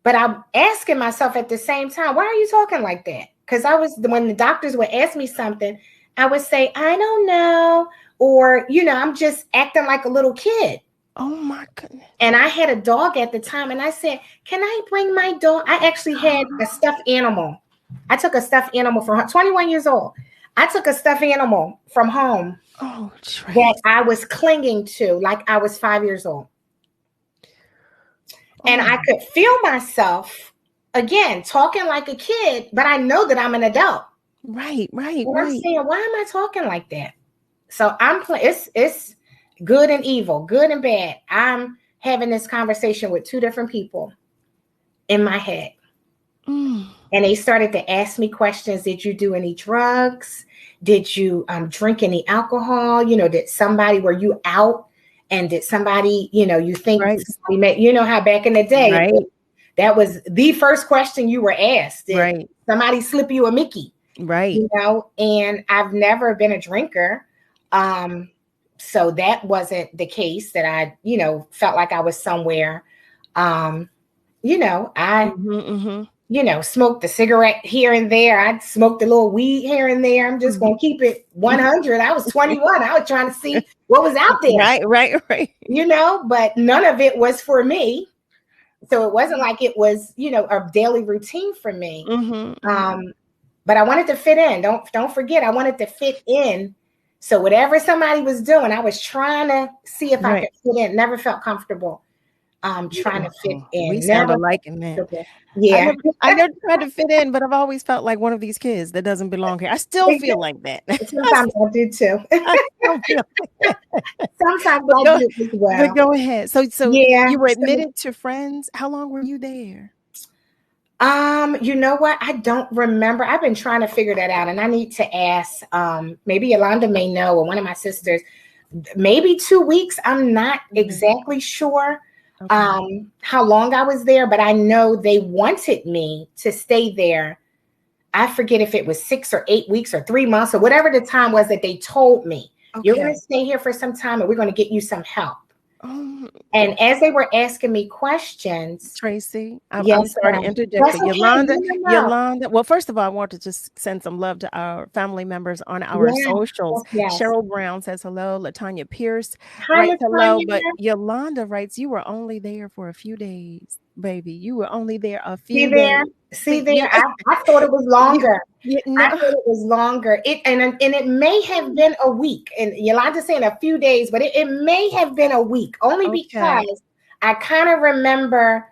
but I'm asking myself at the same time, why are you talking like that? Because when the doctors would ask me something, I would say, I don't know. Or, I'm just acting like a little kid. Oh my goodness. And I had a dog at the time, and I said, can I bring my dog? I actually had a stuffed animal. I took a stuffed animal from 21 years old. I took a stuffed animal from home that I was clinging to like I was 5 years old. And I could feel myself, again, talking like a kid, but I know that I'm an adult. Right. I'm saying, why am I talking like that? So it's good and evil, good and bad. I'm having this conversation with two different people in my head. And they started to ask me questions. Did you do any drugs? Did you drink any alcohol? Were you out? And did somebody, you think somebody met, how back in the day, that was the first question you were asked. Did somebody slip you a Mickey? Right. And I've never been a drinker. So that wasn't the case that I, felt like I was somewhere. I smoked a cigarette here and there. I smoked a little weed here and there. I'm just going to keep it 100. I was 21. I was trying to see what was out there. Right. But none of it was for me. So it wasn't like it was, a daily routine for me. But I wanted to fit in. Don't forget, I wanted to fit in. So whatever somebody was doing, I was trying to see if I could fit in. Never felt comfortable trying to fit in. We sound alike in that. Yeah. I never tried to fit in, but I've always felt like one of these kids that doesn't belong here. I still feel like that. Sometimes I do too. Sometimes I do as well. But go ahead. So you were admitted to Friends. How long were you there? You know what? I don't remember. I've been trying to figure that out, and I need to ask. Maybe Yolanda may know, or one of my sisters. Maybe 2 weeks. I'm not exactly sure how long I was there, but I know they wanted me to stay there. I forget if it was 6 or 8 weeks or 3 months or whatever the time was that they told me. You're going to stay here for some time, and we're going to get you some help. And as they were asking me questions, Tracey, I'm sorry to interject, but Yolanda. Well, first of all, I want to just send some love to our family members on our socials. Cheryl Brown says hello. Latanya Pierce writes hello, but Yolanda writes, you were only there for a few days, baby. You were only there a few days. See there, I thought it was longer. I thought it was longer. And it may have been a week. And Yolanda's saying a few days, but it may have been a week only because I kind of remember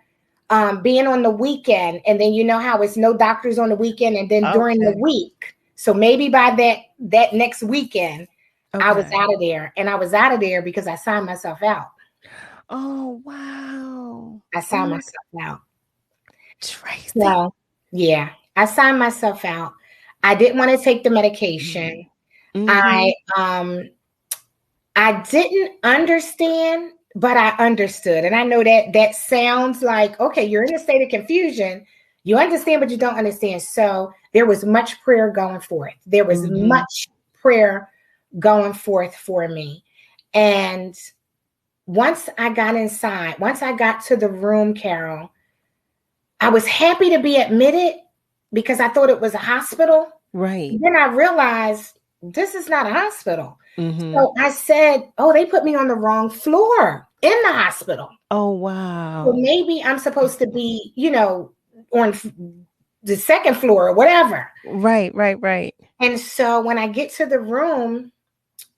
being on the weekend, and then you know how it's no doctors on the weekend, and then during the week. So maybe by that next weekend, I was out of there, and I was out of there because I signed myself out. Oh, wow. I signed myself out. Tracy. So, yeah, I signed myself out. I didn't want to take the medication. I didn't understand, but I understood. And I know that sounds like, okay, you're in a state of confusion. You understand, but you don't understand. So there was much prayer going forth. There was much prayer going forth for me. And once I got inside, once I got to the room, Carol, I was happy to be admitted because I thought it was a hospital. Right. Then I realized this is not a hospital. So I said, oh, they put me on the wrong floor in the hospital. Oh, wow. So maybe I'm supposed to be, on the second floor or whatever. Right. And so when I get to the room,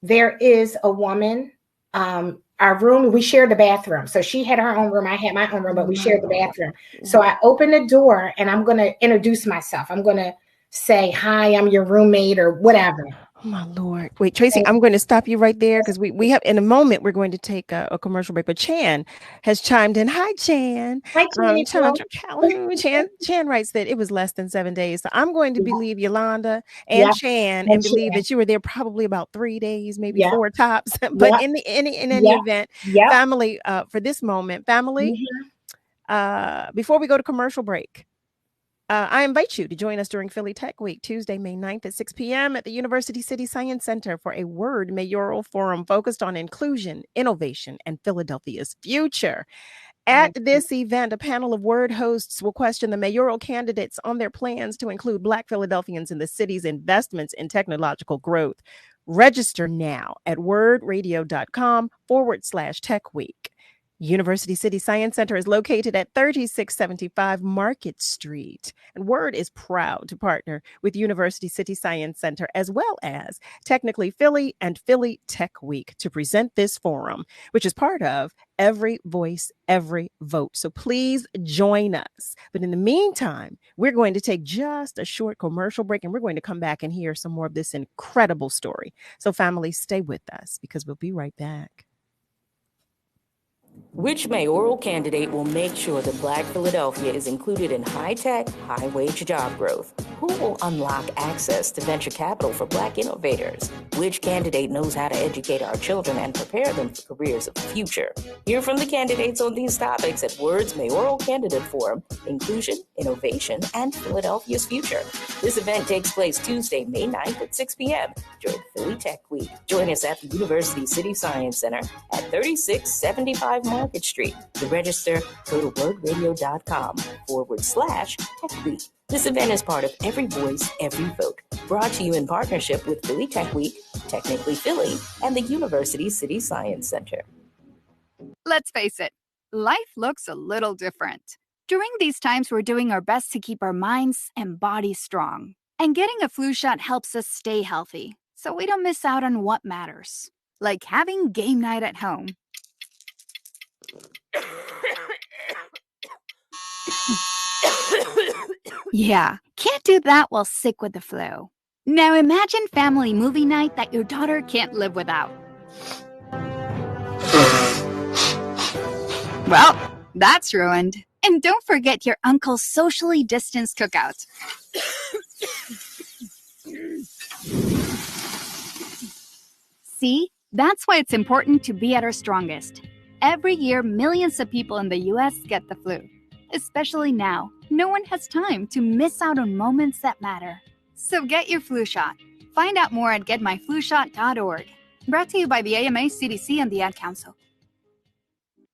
there is a woman. Our room, we shared the bathroom. So she had her own room. I had my own room, but we shared the bathroom. So I opened the door and I'm going to introduce myself. I'm going to say, hi, I'm your roommate or whatever. Oh, my Lord. Wait, Tracy, I'm going to stop you right there because we have, in a moment, we're going to take a commercial break. But Chan has chimed in. Hi, Chan. Hi, Chandra Calhoun. Chan writes that it was less than 7 days. So I'm going to believe Yolanda and Chan and believe that you were there probably about 3 days, maybe 4 tops. But in any event, family, for this moment, family, before we go to commercial break, I invite you to join us during Philly Tech Week, Tuesday, May 9th at 6 p.m. at the University City Science Center for a WURD mayoral forum focused on inclusion, innovation, and Philadelphia's future. At this event, a panel of WURD hosts will question the mayoral candidates on their plans to include Black Philadelphians in the city's investments in technological growth. Register now at wordradio.com/Tech Week. University City Science Center is located at 3675 Market Street. And WURD is proud to partner with University City Science Center as well as Technically Philly and Philly Tech Week to present this forum, which is part of Every Voice, Every Vote. So please join us. But in the meantime, we're going to take just a short commercial break and we're going to come back and hear some more of this incredible story. So family, stay with us because we'll be right back. Which mayoral candidate will make sure that Black Philadelphia is included in high-tech, high-wage job growth? Who will unlock access to venture capital for Black innovators? Which candidate knows how to educate our children and prepare them for careers of the future? Hear from the candidates on these topics at WURD's Mayoral Candidate Forum, Inclusion, Innovation, and Philadelphia's Future. This event takes place Tuesday, May 9th at 6 p.m. during Philly Tech Week. Join us at the University City Science Center at 3675 Market Street. To register, go to wordradio.com/Tech Week. This event is part of Every Voice, Every Vote, brought to you in partnership with Philly Tech Week, Technically Philly, and the University City Science Center. Let's face it, life looks a little different. During these times, we're doing our best to keep our minds and bodies strong. And getting a flu shot helps us stay healthy, so we don't miss out on what matters, like having game night at home. Yeah, can't do that while sick with the flu. Now imagine family movie night that your daughter can't live without. Well, that's ruined. And don't forget your uncle's socially distanced cookout. See, that's why it's important to be at our strongest. Every year, millions of people in the U.S. get the flu. Especially now, no one has time to miss out on moments that matter. So get your flu shot. Find out more at getmyflushot.org. Brought to you by the AMA, CDC, and the Ad Council.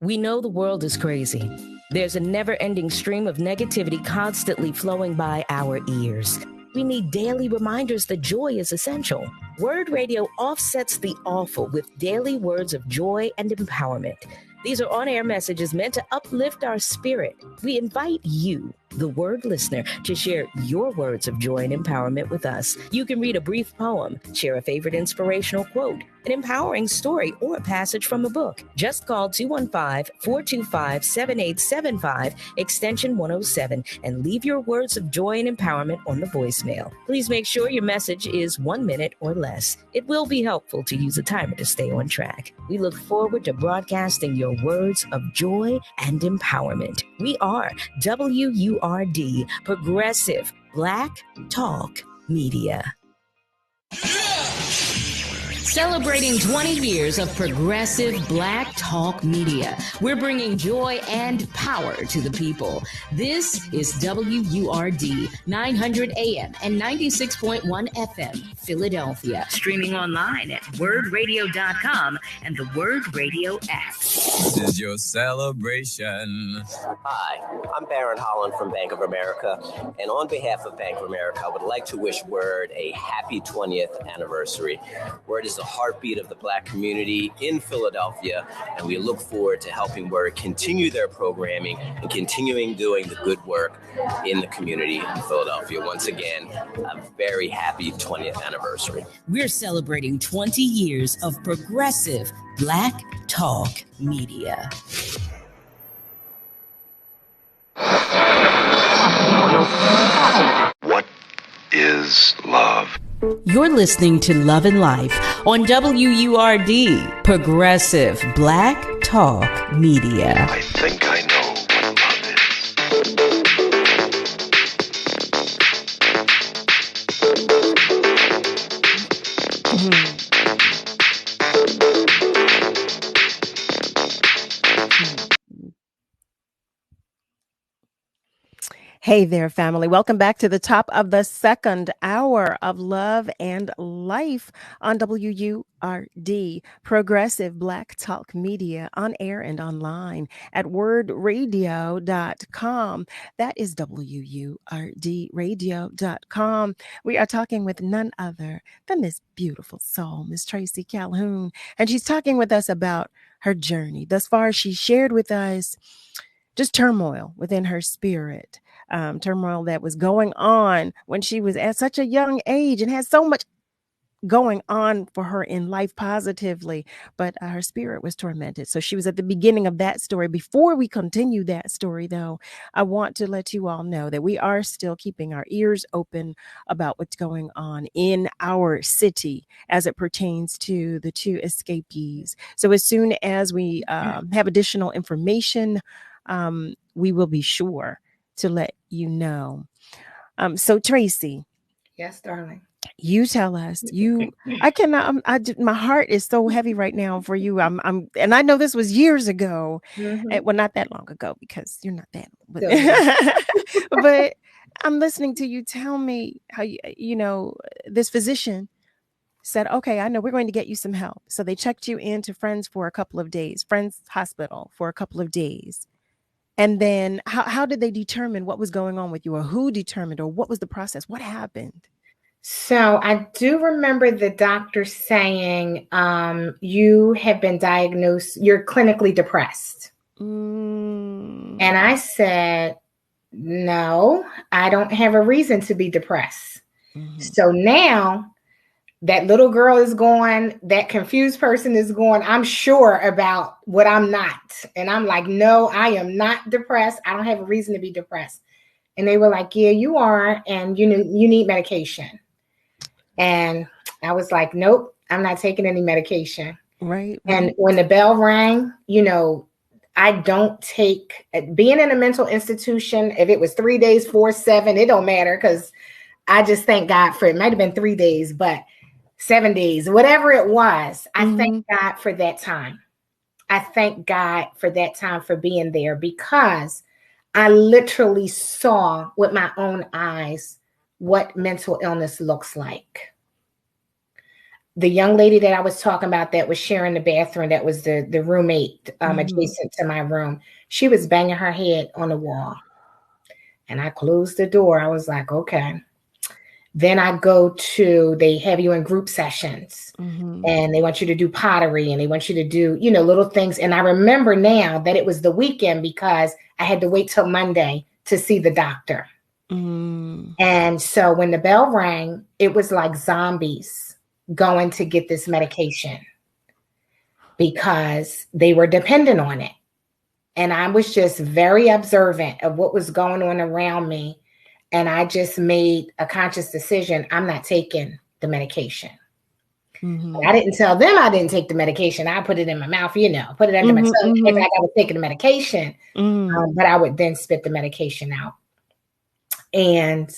We know the world is crazy. There's a never-ending stream of negativity constantly flowing by our ears. We need daily reminders that joy is essential. WURD Radio offsets the awful with daily words of joy and empowerment. These are on-air messages meant to uplift our spirit. We invite you the Word listener, to share your words of joy and empowerment with us. You can read a brief poem, share a favorite inspirational quote, an empowering story, or a passage from a book. Just call 215-425-7875, extension 107, and leave your words of joy and empowerment on the voicemail. Please make sure your message is 1 minute or less. It will be helpful to use a timer to stay on track. We look forward to broadcasting your words of joy and empowerment. We are WURD, Progressive Black Talk Media. Celebrating 20 years of progressive Black Talk Media, we're bringing joy and power to the people. This is WURD 900 AM and 96.1 FM, Philadelphia. Streaming online at WURDradio.com and the WURD Radio app. This is your celebration. Hi, I'm Baron Holland from Bank of America, and on behalf of Bank of America, I would like to wish WURD a happy 20th anniversary. WURD is the heartbeat of the Black community in Philadelphia, and we look forward to helping WURD continue their programming and continuing doing the good work in the community in Philadelphia. Once again, a very happy 20th anniversary. We're celebrating 20 years of progressive Black Talk Media. What is love? You're listening to Love and Life on WURD, Progressive Black Talk Media. I think I know what love is. Hey there, family. Welcome back to the top of the second hour of Love and Life on WURD, Progressive Black Talk Media, on air and online at WURDradio.com. That is WURDradio.com. We are talking with none other than this beautiful soul, Miss TRACEY Calhoun, and she's talking with us about her journey. Thus far, she shared with us just turmoil within her spirit. Turmoil that was going on when she was at such a young age and had so much going on for her in life positively, but her spirit was tormented. So she was at the beginning of that story. Before we continue that story, though, I want to let you all know that we are still keeping our ears open about what's going on in our city as it pertains to the two escapees. So as soon as we have additional information, we will be sure to let you know. So TRACEY. Yes, darling. You tell us. I cannot. My heart is so heavy right now for you. And I know this was years ago. Mm-hmm. Well, not that long ago because you're not that. But I'm listening to you tell me how this physician said, "Okay, I know we're going to get you some help." So they checked you into Friends for a couple of days, Friends Hospital for a couple of days. And then how did they determine what was going on with you, or who determined, or what was the process? What happened? So I do remember the doctor saying, you have been diagnosed, you're clinically depressed. And I said, no, I don't have a reason to be depressed. Mm-hmm. So now that little girl is gone, that confused person is gone, I'm sure about what I'm not. And I'm like, no, I am not depressed. I don't have a reason to be depressed. And they were like, yeah, you are. And you need medication. And I was like, nope, I'm not taking any medication. Right. And when the bell rang, I don't take, being in a mental institution, if it was 3 days, 4, 7, it don't matter, because I just thank God for it. Might have been 3 days, but 7 days, whatever it was, I thank God for that time. I thank God for that time, for being there, because I literally saw with my own eyes what mental illness looks like. The young lady that I was talking about that was sharing the bathroom, that was the roommate adjacent to my room, she was banging her head on the wall. And I closed the door. I was like, okay. Then I they have you in group sessions, and they want you to do pottery, and they want you to do, little things. And I remember now that it was the weekend, because I had to wait till Monday to see the doctor. And so when the bell rang, it was like zombies going to get this medication because they were dependent on it. And I was just very observant of what was going on around me. And I just made a conscious decision. I'm not taking the medication. I didn't tell them I didn't take the medication. I put it in my mouth, put it under my tongue if I was taking the medication. But I would then spit the medication out. And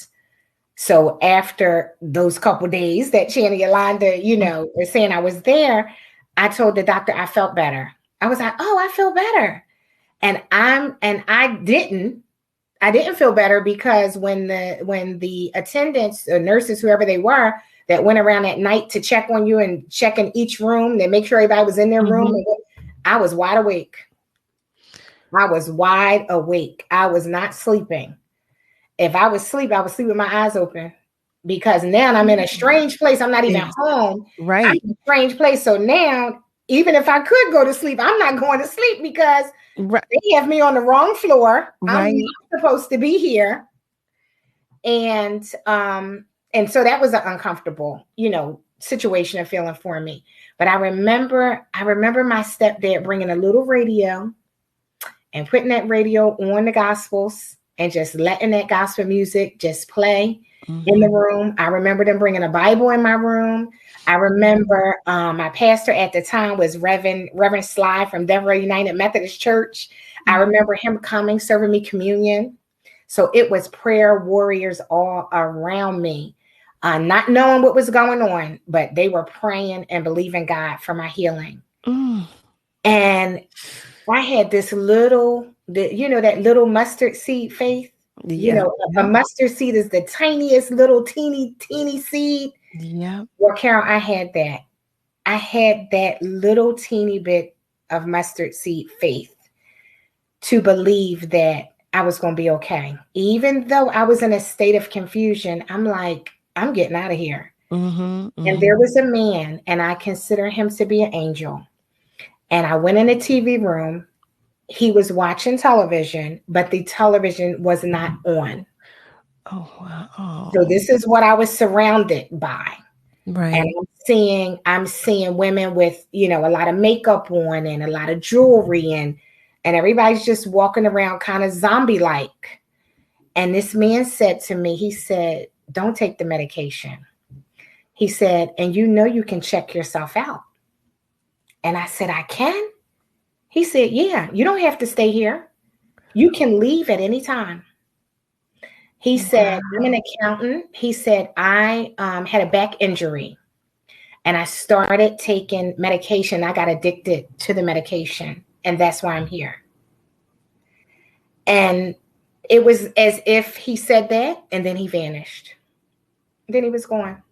so after those couple days that Channy Yolanda, were saying I was there, I told the doctor I felt better. I was like, oh, I feel better. And I didn't feel better because when the attendants or nurses, whoever they were, that went around at night to check on you and check in each room, they make sure everybody was in their room. I was wide awake. I was not sleeping. If I was asleep, I would sleep with my eyes open because now I'm in a strange place. I'm not even home. Right. I'm in a strange place. So now, even if I could go to sleep, I'm not going to sleep because they have me on the wrong floor. I'm not supposed to be here. And so that was an uncomfortable, situation and feeling for me. But I remember my stepdad bringing a little radio and putting that radio on the gospels and just letting that gospel music just play in the room. I remember them bringing a Bible in my room. I remember my pastor at the time was Reverend Sly from Denver United Methodist Church. I remember him coming, serving me communion. So it was prayer warriors all around me, not knowing what was going on, but they were praying and believing God for my healing. And I had this little, that little mustard seed faith. A mustard seed is the tiniest little teeny seed. Yeah. Well, Carol, I had that. I had that little teeny bit of mustard seed faith to believe that I was going to be okay. Even though I was in a state of confusion, I'm like, I'm getting out of here. And there was a man, and I consider him to be an angel. And I went in the TV room. He was watching television, but the television was not on. Oh, wow. So this is what I was surrounded by. Right. And I'm seeing women with, a lot of makeup on and a lot of jewelry and everybody's just walking around kind of zombie-like. And this man said to me, he said, don't take the medication. He said, and you can check yourself out. And I said, I can? He said, yeah, you don't have to stay here. You can leave at any time. He said, I'm an accountant. He said, I had a back injury and I started taking medication. I got addicted to the medication and that's why I'm here. And it was as if he said that and then he vanished. Then he was gone.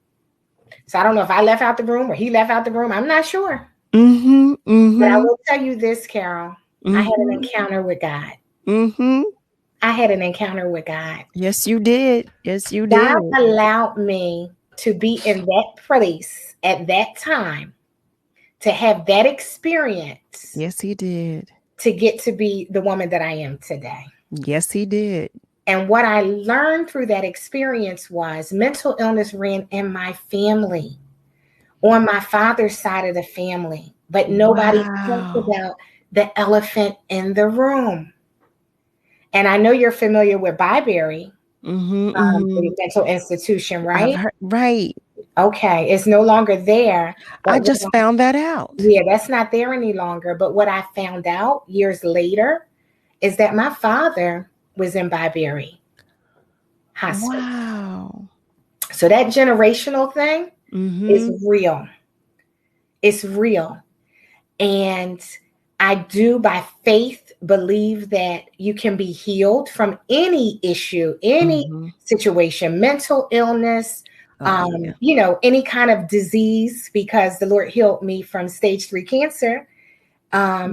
So I don't know if I left out the room or he left out the room. I'm not sure. But I will tell you this, Carol. I had an encounter with God. I had an encounter with God. Yes, you did. Yes, you did. God allowed me to be in that place at that time, to have that experience. Yes, he did. To get to be the woman that I am today. Yes, he did. And what I learned through that experience was mental illness ran in my family, on my father's side of the family, but nobody talked about the elephant in the room. And I know you're familiar with Byberry, the mental institution, right? Right. Okay. It's no longer there. I just found that out. Yeah, that's not there any longer. But what I found out years later is that my father was in Byberry Hospital. Wow. So that generational thing is real. It's real. And I do, by faith, believe that you can be healed from any issue, any situation, mental illness, any kind of disease, because the Lord healed me from stage 3 cancer.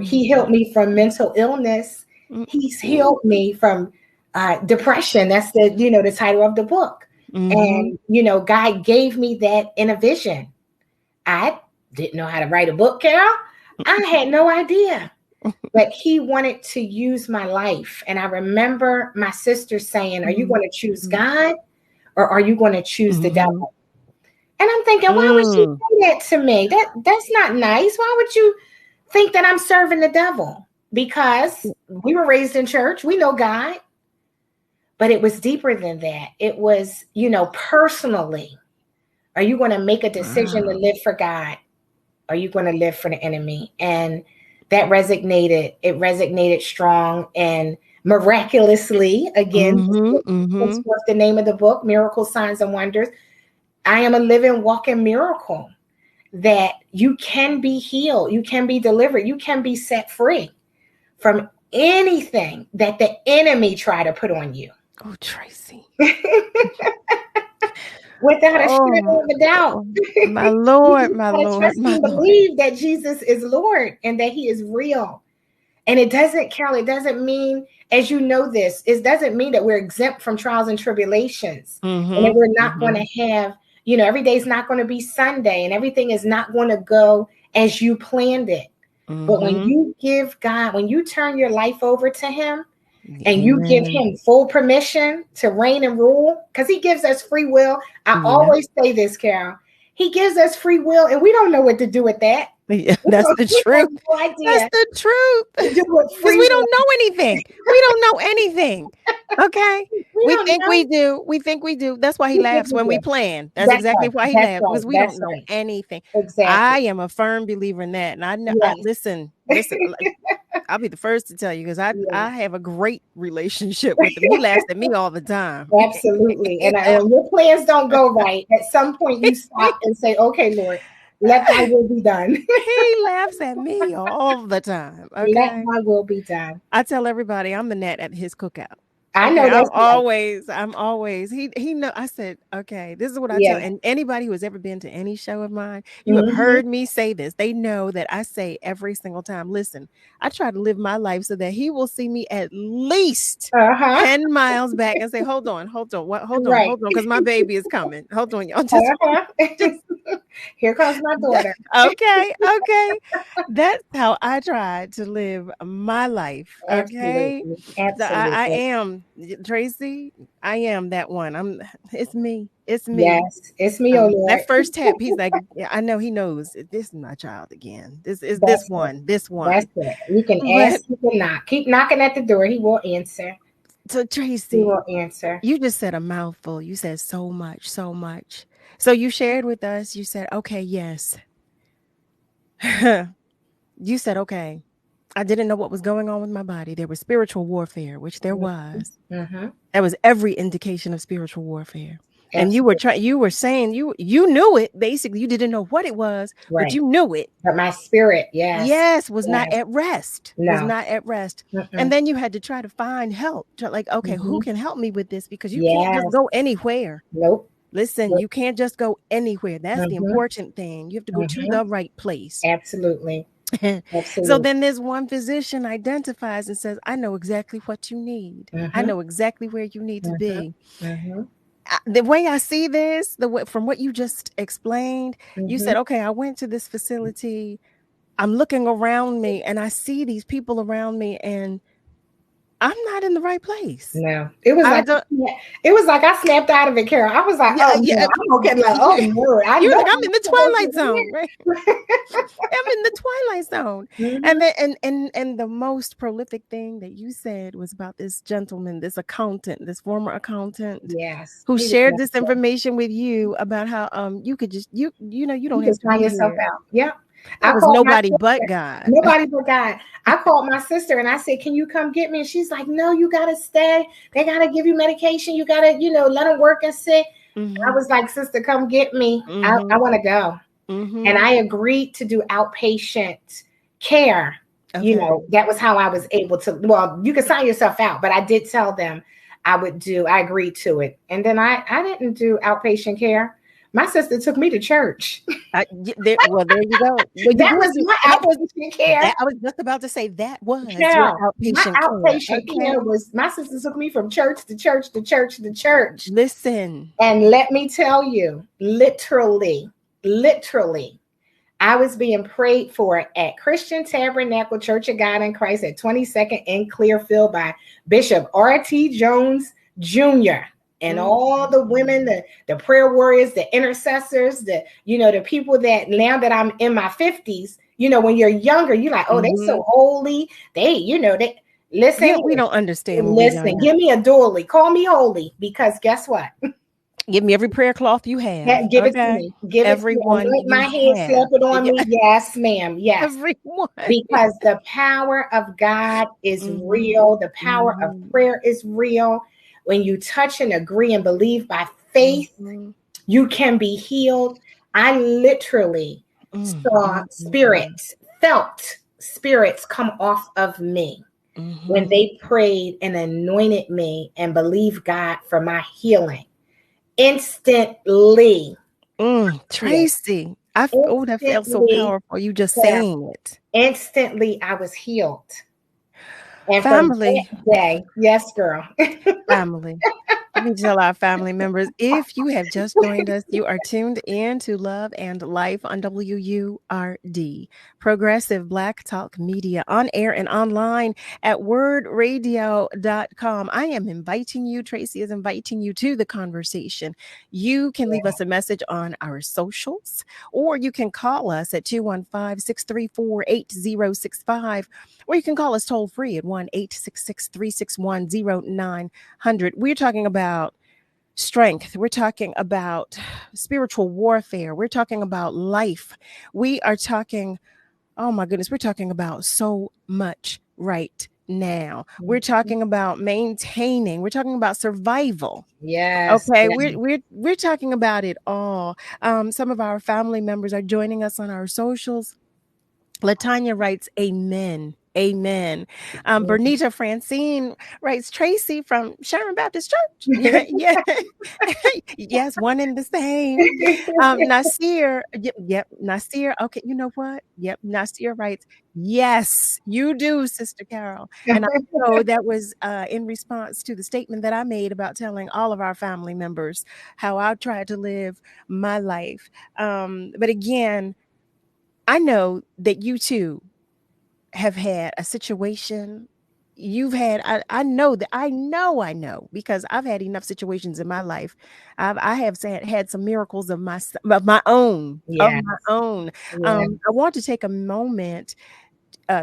He healed me from mental illness. He's healed me from depression. That's the title of the book. And, God gave me that in a vision. I didn't know how to write a book, Carol. I had no idea. but he wanted to use my life. And I remember my sister saying, are you going to choose God or are you going to choose the devil? And I'm thinking, why would she say that to me? That's not nice. Why would you think that I'm serving the devil? Because we were raised in church. We know God. But it was deeper than that. It was, personally, are you going to make a decision to live for God? Are you going to live for the enemy? And that resonated. It resonated strong, and miraculously, again, what's the name of the book? Miracles, Signs, and Wonders. I am a living, walking miracle that you can be healed. You can be delivered. You can be set free from anything that the enemy tried to put on you. Oh, Tracy. Without a shadow of a doubt. My Lord, my Lord. Trust and believe that Jesus is Lord and that he is real. And it doesn't count. It doesn't mean, as you know this, it doesn't mean that we're exempt from trials and tribulations. And that we're not going to have, every day is not going to be Sunday and everything is not going to go as you planned it. But when you give God, when you turn your life over to him, and you give him full permission to reign and rule, because he gives us free will. I always say this, Carol. He gives us free will, and we don't know what to do with that. Yeah, that's the truth. No idea. That's the truth. Because we don't know anything. We don't know anything. Okay. We think we do. We think we do. That's why he laughs when we plan. That's exactly why he laughs, because we don't know anything. Exactly. I am a firm believer in that. And I know, listen, I'll be the first to tell you, because I have a great relationship with him. He laughs at me all the time. Absolutely. And when your plans don't go right, at some point you stop and say, okay, Lord, let thy will be done. He laughs at me all the time. Okay? Let my will be done. I tell everybody I'm the net at his cookout. I know I'm always, he know. I said, okay, this is what I tell. And anybody who has ever been to any show of mine, you have heard me say this. They know that I say every single time, listen, I try to live my life so that he will see me at least 10 miles back and say, hold on, because my baby is coming. Hold on, y'all. Just here comes my daughter. Okay. That's how I try to live my life. Okay. Absolutely. I am, Tracy. I am that one. It's me. It's me. Yes, it's me. Oh Lord. That first tap, he's like, I know he knows this is my child again. This is this one. That's it. You can ask, you can knock. Keep knocking at the door. He will answer. So Tracy, he will answer. You just said a mouthful. You said so much. So you shared with us. You said, okay, yes. You said, okay. I didn't know what was going on with my body. There was spiritual warfare, which there was. That was every indication of spiritual warfare. And you were saying you knew it. Basically, you didn't know what it was, but you knew it. But my spirit, was not at rest. No. Was not at rest. And then you had to try to find help. Like, okay, who can help me with this? Because you can't just go anywhere. Nope. Listen, you can't just go anywhere. That's the important thing. You have to go to the right place. Absolutely. So then there's one physician identifies and says, I know exactly what you need. I know exactly where you need to be. The way I see this, from what you just explained, you said, okay, I went to this facility. I'm looking around me and I see these people around me and I'm not in the right place. No, it was like I snapped out of it, Carol. I was like, I'm okay. Like, oh no, I'm in the twilight zone, right? I'm in the twilight zone. And the most prolific thing that you said was about this gentleman, this former accountant, who shared this information with you about how you could just you don't have to find yourself out. Yeah. It was nobody but God. Nobody but God. I called my sister and I said, can you come get me? And she's like, no, you got to stay. They got to give you medication. You got to, let them work and sit. I was like, sister, come get me. I want to go. And I agreed to do outpatient care. Okay. That was how I was able to, well, you can sign yourself out, but I did tell them I agreed to it. And then I didn't do outpatient care. My sister took me to church. There you go. That was my outpatient care. I was just about to say that was your outpatient care. My sister took me from church to church to church to church. Listen. And let me tell you, literally, I was being prayed for at Christian Tabernacle Church of God in Christ at 22nd in Clearfield by Bishop R.T. Jones Jr. And all the women, the prayer warriors, the intercessors, the people that now that I'm in my 50s, when you're younger, you're like, oh, they so holy. They listen. Yeah, we don't understand. Listen, give me a doily. Call me holy, because guess what? Give me every prayer cloth you have. Yeah, give it to me. Give Everyone it to me. Anoint my head, slap it on me. Yes, ma'am. Yes. Everyone. Because the power of God is real. The power of prayer is real. When you touch and agree and believe by faith, you can be healed. I literally saw felt spirits come off of me when they prayed and anointed me and believed God for my healing. Instantly. Tracey, that felt so powerful. You just saying it. Instantly, I was healed. And family. From that day, yes, girl. Family. Let me tell our family members, if you have just joined us, you are tuned in to Love and Life on WURD, Progressive Black Talk Media, on air and online at wordradio.com. I am inviting you, Tracey is inviting you to the conversation. You can leave us a message on our socials, or you can call us at 215-634-8065, or you can call us toll free at 1-866-361-0900. We're talking about strength. We're talking about spiritual warfare. We're talking about life. We are talking, oh my goodness, we're talking about so much right now. We're talking about maintaining. We're talking about survival. Yes. Okay. Yeah. We're talking about it all. Some of our family members are joining us on our socials. Latanya writes, amen. Amen. Bernita Francine writes, Tracey from Sharon Baptist Church. Yeah. Yes, one and the same. Nasir, yep, Nasir. Okay, you know what? Yep, Nasir writes, yes, you do, Sister Carol. And I know that was in response to the statement that I made about telling all of our family members how I tried to live my life. But again, I know that you too have had a situation you've had. I know because I've had enough situations in my life. I have had some miracles of my own. Yes. I want to take a moment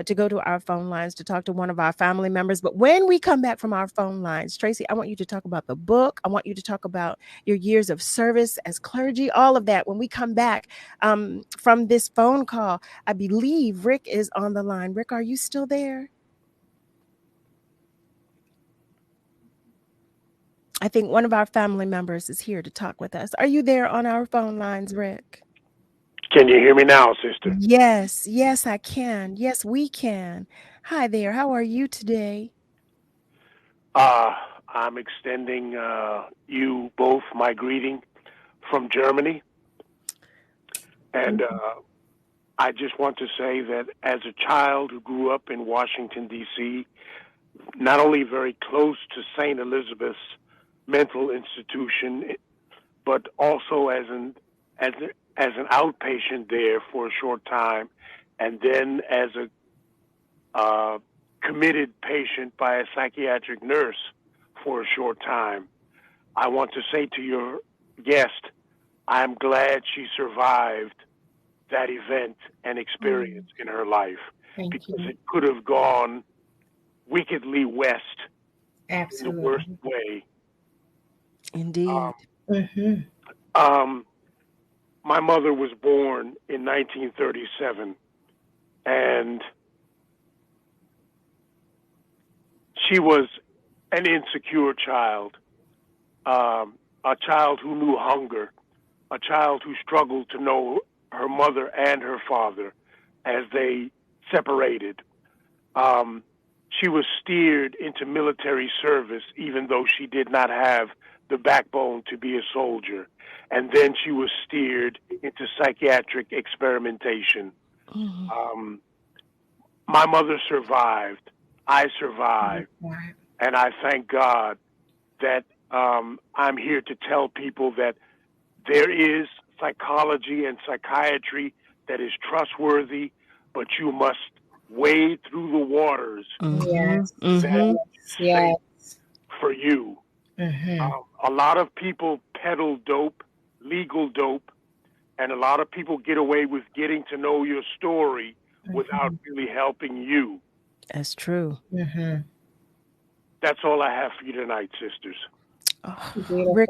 to go to our phone lines to talk to one of our family members. But when we come back from our phone lines, Tracey, I want you to talk about the book. I want you to talk about your years of service as clergy, all of that. When we come back from this phone call, I believe Rick is on the line. Rick, are you still there? I think one of our family members is here to talk with us. Are you there on our phone lines, Rick? Can you hear me now, sister? Yes, I can. Yes, we can. Hi there. How are you today? I'm extending you both my greeting from Germany. And I just want to say that as a child who grew up in Washington, D.C., not only very close to St. Elizabeth's mental institution, but also as an outpatient there for a short time, and then as a committed patient by a psychiatric nurse for a short time. I want to say to your guest, I'm glad she survived that event and experience in her life, because it could have gone wickedly west. Absolutely. In the worst way. Indeed. My mother was born in 1937, and she was an insecure child, a child who knew hunger, a child who struggled to know her mother and her father as they separated. She was steered into military service, even though she did not have the backbone to be a soldier. And then she was steered into psychiatric experimentation. My mother survived. I survived. And I thank God that I'm here to tell people that there is psychology and psychiatry that is trustworthy, but you must wade through the waters Yes. that Yes. safe for you. A lot of people peddle dope, legal dope, and a lot of people get away with getting to know your story without really helping you. That's true. That's all I have for you tonight, sisters. Rick,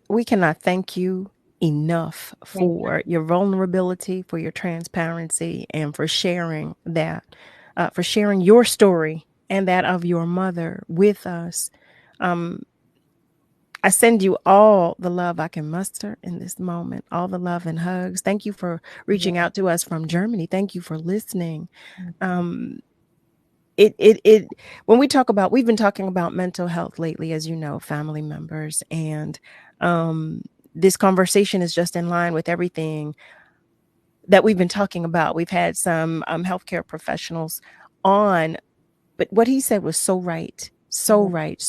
we cannot thank you enough for your vulnerability, for your transparency, and for sharing that, for sharing your story and that of your mother with us. I send you all the love I can muster in this moment, all the love and hugs. Thank you for reaching out to us from Germany. Thank you for listening. When we talk about, we've been talking about mental health lately, as you know, family members, and this conversation is just in line with everything that we've been talking about. We've had some healthcare professionals on, but what he said was so right. So right.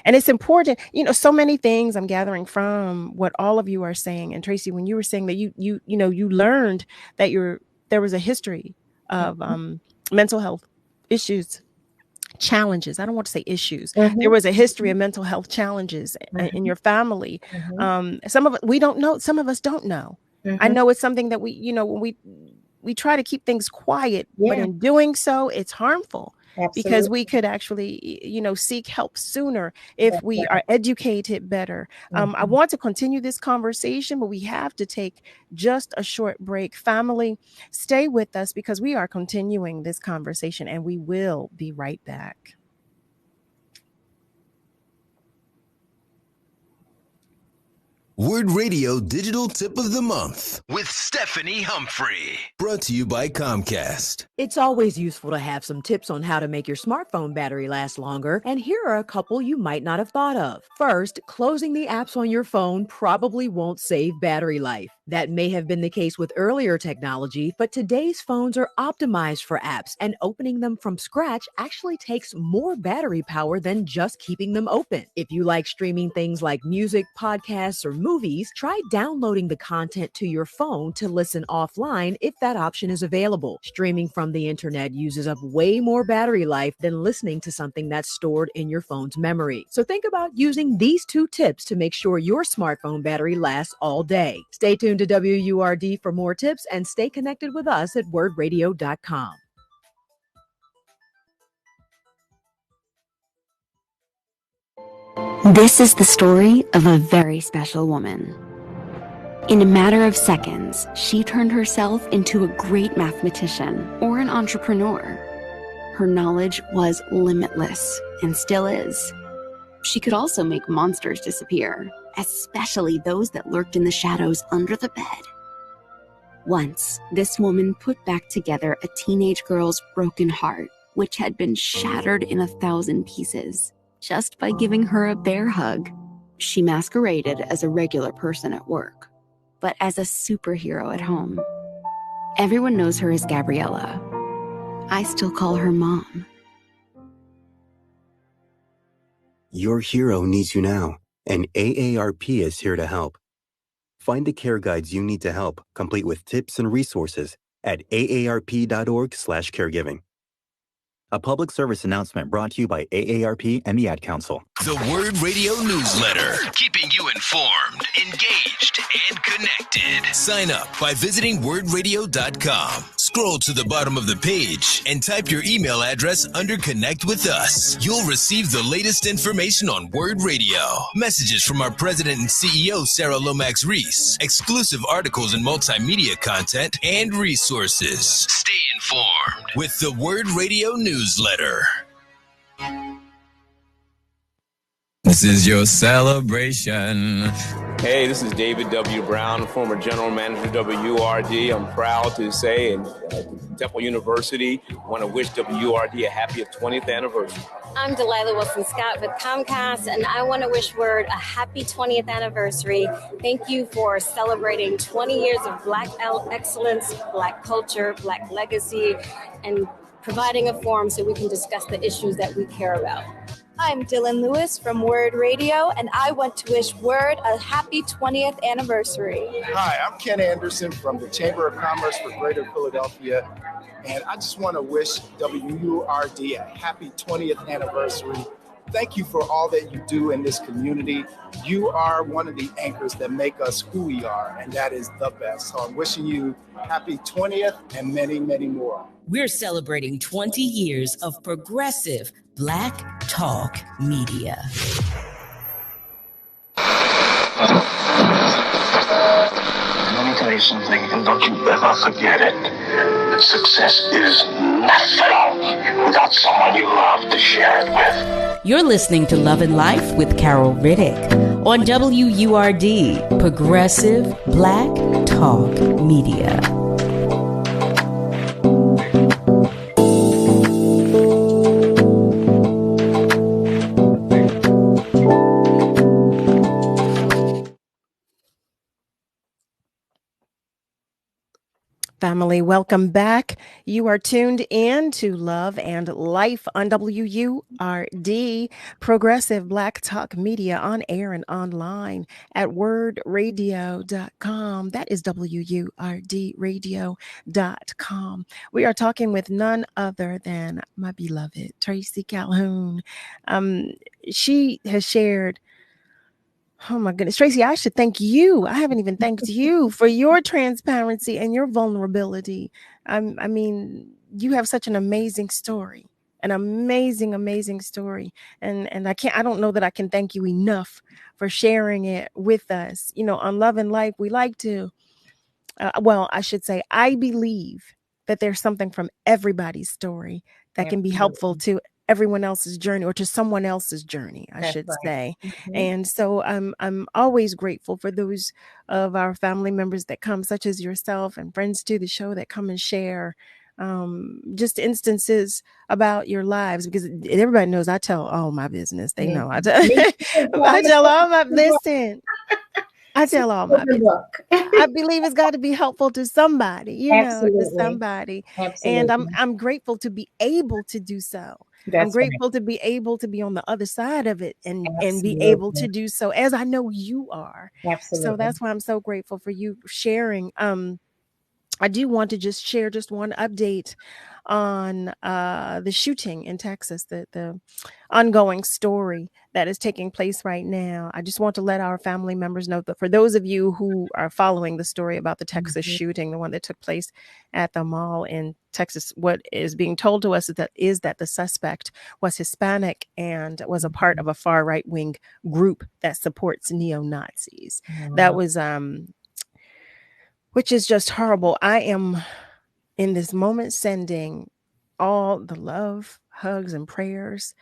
And it's important, so many things I'm gathering from what all of you are saying. And Tracy, when you were saying that you learned that there was a history of mental health issues, challenges. I don't want to say issues. There was a history of mental health challenges in your family. Some of it we don't know. Some of us don't know. I know it's something that when we try to keep things quiet, but in doing so, it's harmful. Because we could actually, seek help sooner if we are educated better. I want to continue this conversation, but we have to take just a short break. Family, stay with us because we are continuing this conversation and we will be right back. WURD Radio Digital Tip of the Month with Stephanie Humphrey. Brought to you by Comcast. It's always useful to have some tips on how to make your smartphone battery last longer, and here are a couple you might not have thought of. First, closing the apps on your phone probably won't save battery life. That may have been the case with earlier technology, but today's phones are optimized for apps, and opening them from scratch actually takes more battery power than just keeping them open. If you like streaming things like music, podcasts, or movies, try downloading the content to your phone to listen offline if that option is available. Streaming from the internet uses up way more battery life than listening to something that's stored in your phone's memory. So think about using these 2 tips to make sure your smartphone battery lasts all day. Stay tuned to WURD for more tips and stay connected with us at wordradio.com. This is the story of a very special woman. In a matter of seconds, she turned herself into a great mathematician or an entrepreneur. Her knowledge was limitless and still is. She could also make monsters disappear, especially those that lurked in the shadows under the bed. Once, this woman put back together a teenage girl's broken heart, which had been shattered in 1,000 pieces, just by giving her a bear hug. She masqueraded as a regular person at work, but as a superhero at home. Everyone knows her as Gabriella. I still call her Mom. Your hero needs you now, and AARP is here to help. Find the care guides you need to help, complete with tips and resources at aarp.org/caregiving. A public service announcement brought to you by AARP and the Ad Council. The WURD Radio Newsletter, keeping you informed, engaged, and connected. Sign up by visiting wordradio.com. Scroll to the bottom of the page and type your email address under Connect with Us. You'll receive the latest information on WURD Radio, messages from our president and CEO, Sarah Lomax Reese, exclusive articles and multimedia content, and resources. Stay informed with the WURD Radio Newsletter. This is your celebration. Hey, this is David W. Brown, former general manager of WURD. I'm proud to say, and Temple University, want to wish WURD a happy 20th anniversary. I'm Delilah Wilson-Scott with Comcast, and I want to wish WURD a happy 20th anniversary. Thank you for celebrating 20 years of Black excellence, Black culture, Black legacy, and providing a forum so we can discuss the issues that we care about. I'm Dylan Lewis from WURD Radio, and I want to wish WURD a happy 20th anniversary. Hi, I'm Ken Anderson from the Chamber of Commerce for Greater Philadelphia, and I just want to wish WURD a happy 20th anniversary. Thank you for all that you do in this community. You are one of the anchors that make us who we are, and that is the best. So I'm wishing you happy 20th and many, many more. We're celebrating 20 years of progressive Black talk media. Let me tell you something, and don't you ever forget it. Success is nothing without someone you love to share it with. You're listening to Love and Life with Carol Riddick on WURD, Progressive Black Talk Media. Family, welcome back. You are tuned in to Love and Life on WURD, Progressive Black Talk Media, on air and online at wordradio.com. That is WURDradio.com. We are talking with none other than my beloved TRACEY Calhoun. She has shared. Oh my goodness, TRACEY, I should thank you. I haven't even thanked you for your transparency and your vulnerability. I mean, you have such an amazing story, an amazing story. And I don't know that I can thank you enough for sharing it with us. You know, on Love and Life, we like to, I should say, I believe that there's something from everybody's story that can be helpful to everyone else's journey, or to someone else's journey, I should say. Mm-hmm. And so I'm always grateful for those of our family members that come, such as yourself and friends to the show, that come and share just instances about your lives, because everybody knows I tell all my business. They know I tell all my listen. I tell all my business. I believe it's got to be helpful to somebody, to somebody. Absolutely. And I'm grateful to be able to do so. I'm grateful to be able to be on the other side of it and be able to do so, as I know you are. Absolutely. So that's why I'm so grateful for you sharing. I do want to just share just one update on the shooting in Texas, the ongoing story that is taking place right now. I just want to let our family members know that for those of you who are following the story about the Texas shooting, the one that took place at the mall in Texas, what is being told to us is that the suspect was Hispanic and was a part of a far right wing group that supports neo-Nazis. That was which is just horrible. I am in this moment sending all the love, hugs, and prayers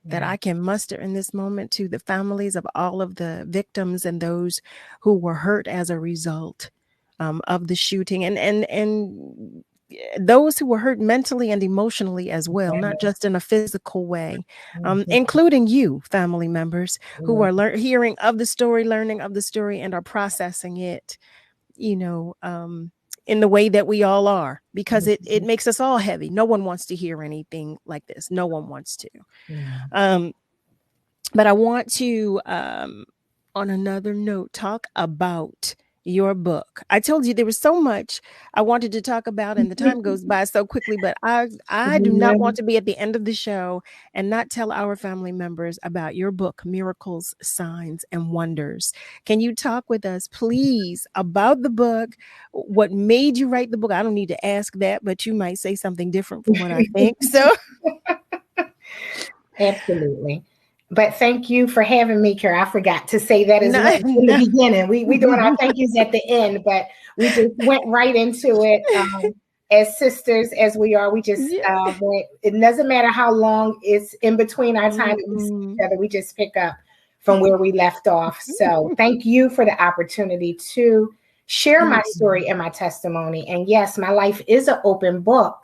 that I can muster in this moment to the families of all of the victims and those who were hurt as a result of the shooting, and those who were hurt mentally and emotionally as well, not just in a physical way, including you, family members who are hearing of the story, learning of the story, and are processing it, in the way that we all are, because it makes us all heavy. No one wants to hear anything like this. No one wants to. But I want to, on another note, talk about your book. I told you there was so much I wanted to talk about, and the time goes by so quickly, but I do not want to be at the end of the show and not tell our family members about your book, Miracles, Signs, and Wonders. Can you talk with us, please, about the book? What made you write the book? I don't need to ask that, but you might say something different from what I think. So, absolutely. But thank you for having me, Carol. I forgot to say that as well in the beginning. We doing our thank yous at the end, but we just went right into it. As sisters, as we are, we just went. It doesn't matter how long it's in between our time that we see each other. We just pick up from where we left off. So thank you for the opportunity to share my story and my testimony. And yes, my life is an open book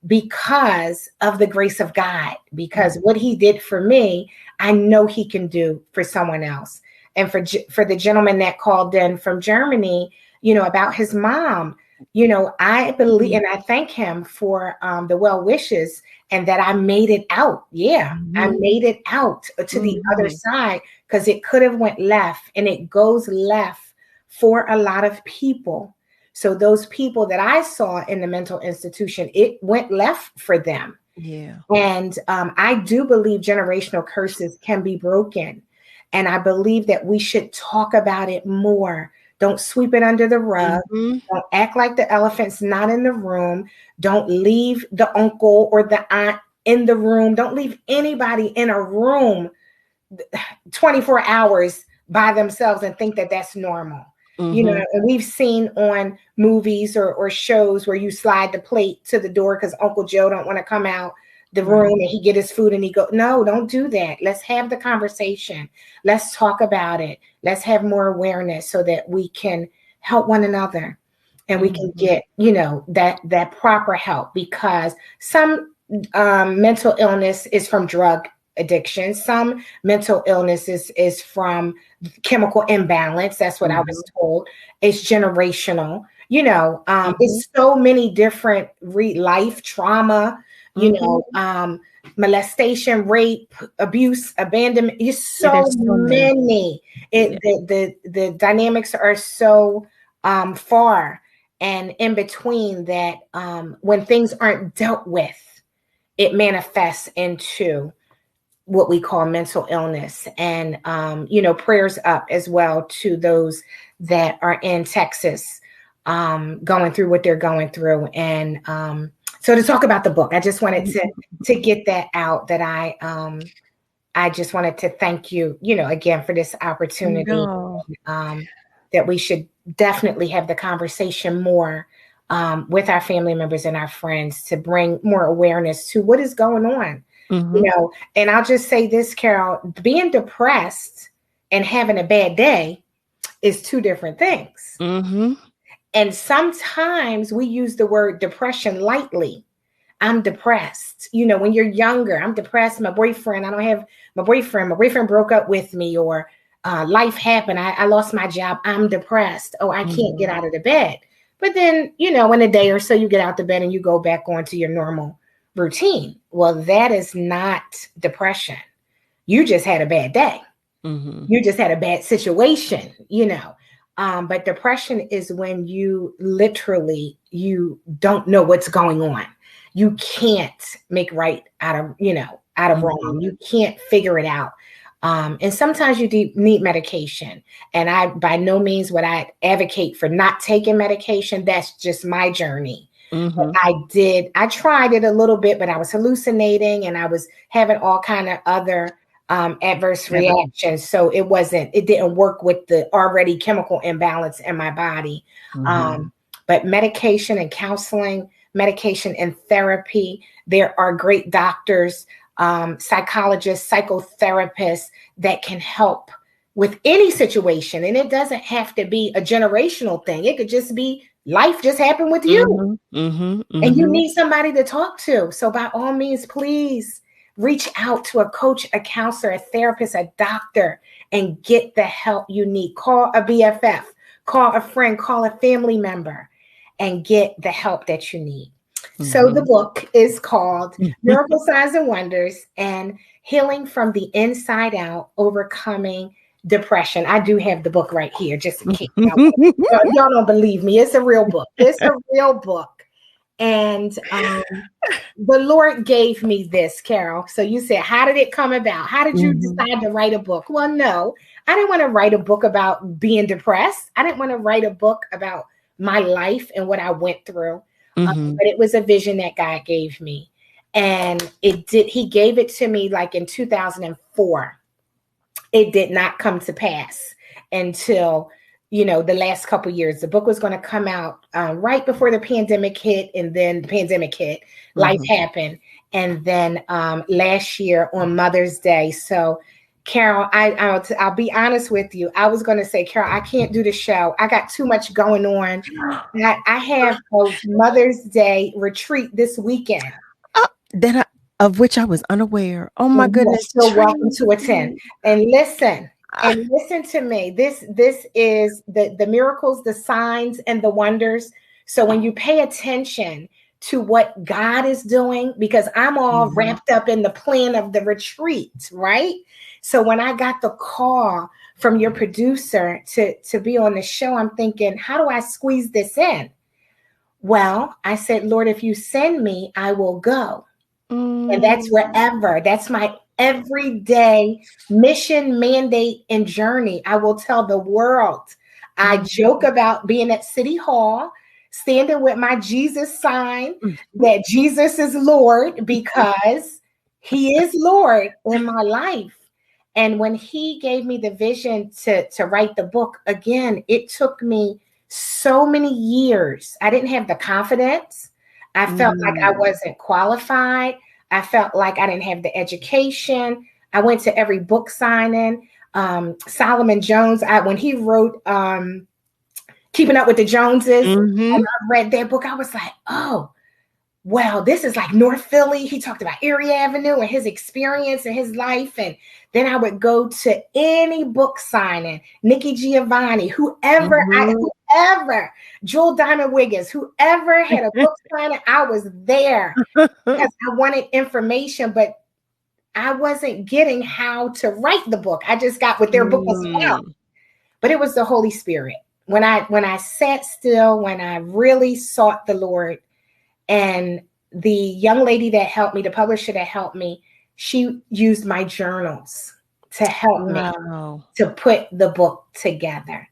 because of the grace of God, because what he did for me, I know he can do for someone else. And for the gentleman that called in from Germany, about his mom, You know, I believe, and I thank him for the well wishes and that I made it out. Yeah, I made it out to the other side, because it could have went left, and it goes left for a lot of people. So those people that I saw in the mental institution, it went left for them. Yeah. And I do believe generational curses can be broken. And I believe that we should talk about it more. Don't sweep it under the rug. Don't act like the elephant's not in the room. Don't leave the uncle or the aunt in the room. Don't leave anybody in a room 24 hours by themselves and think that that's normal. You know, and we've seen on movies or shows where you slide the plate to the door because Uncle Joe don't want to come out the room and he get his food and he go, no, don't do that. Let's have the conversation. Let's talk about it. Let's have more awareness so that we can help one another and we can get, you know, that proper help, because some mental illness is from drug addiction. Some mental illness is from chemical imbalance. That's what I was told. It's generational. You know, it's so many different life trauma, you know, molestation, rape, abuse, abandonment. It's so many. The dynamics are so far and in between that when things aren't dealt with, it manifests into what we call mental illness. And, you know, prayers up as well to those that are in Texas going through what they're going through. And so to talk about the book, I just wanted to get that out, that I just wanted to thank you, you know, again, for this opportunity, that we should definitely have the conversation more with our family members and our friends to bring more awareness to what is going on. You know, and I'll just say this, Carol, being depressed and having a bad day is two different things. And sometimes we use the word depression lightly. I'm depressed. You know, when you're younger, I'm depressed. My boyfriend, I don't have my boyfriend. My boyfriend broke up with me, or life happened. I lost my job. I'm depressed. Oh, I can't get out of the bed. But then, you know, in a day or so, you get out the bed and you go back onto your normal routine. Well, that is not depression. You just had a bad day. You just had a bad situation, you know. But depression is when you literally, you don't know what's going on. You can't make right out of, you know, out of wrong. You can't figure it out. And sometimes you need medication. And I, by no means would I advocate for not taking medication. That's just my journey. I tried it a little bit, but I was hallucinating and I was having all kind of other adverse reactions. So it didn't work with the already chemical imbalance in my body. But medication and counseling, medication and therapy, there are great doctors, psychologists, psychotherapists that can help with any situation. And it doesn't have to be a generational thing. It could just be life just happened with you. And you need somebody to talk to. So by all means, please reach out to a coach, a counselor, a therapist, a doctor, and get the help you need. Call a BFF, call a friend, call a family member, and get the help that you need. So the book is called Miracle Signs and Wonders and Healing from the Inside Out, Overcoming Depression. I do have the book right here, just in case y'all don't believe me. It's a real book. It's a real book. And the Lord gave me this, Carol. So you said, how did it come about? How did you decide to write a book? Well, no, I didn't want to write a book about being depressed. I didn't want to write a book about my life and what I went through. But it was a vision that God gave me. And he gave it to me like in 2004. It did not come to pass until, you know, the last couple of years. The book was going to come out right before the pandemic hit, and then the pandemic hit, life happened. And then last year on Mother's Day. So Carol, I'll be honest with you. I was going to say, Carol, I can't do the show. I got too much going on. I have a Mother's Day retreat this weekend. Of which I was unaware. Oh my goodness. You're welcome to attend. And listen to me. This is the miracles, the signs, and the wonders So when you pay attention to what God is doing, because I'm all wrapped up in the plan of the retreat, right? So when I got the call from your producer to be on the show, I'm thinking, how do I squeeze this in? Well, I said, Lord, if you send me, I will go. And that's wherever. That's my everyday mission, mandate, and journey. I will tell the world. I joke about being at City Hall, standing with my Jesus sign that Jesus is Lord, because he is Lord in my life. And when he gave me the vision to write the book, again, it took me so many years. I didn't have the confidence. I felt like I wasn't qualified. I felt like I didn't have the education. I went to every book signing. Solomon Jones, when he wrote Keeping Up with the Joneses, and I read that book, I was like, oh, wow, this is like North Philly. He talked about Erie Avenue and his experience and his life. And then I would go to any book signing, Nikki Giovanni, whoever, Jewel Diamond Wiggins, whoever had a book signing, I was there because I wanted information, but I wasn't getting how to write the book. I just got what their book was about. But it was the Holy Spirit. When I sat still, when I really sought the Lord, and the young lady that helped me, the publisher that helped me, she used my journals to help me to put the book together.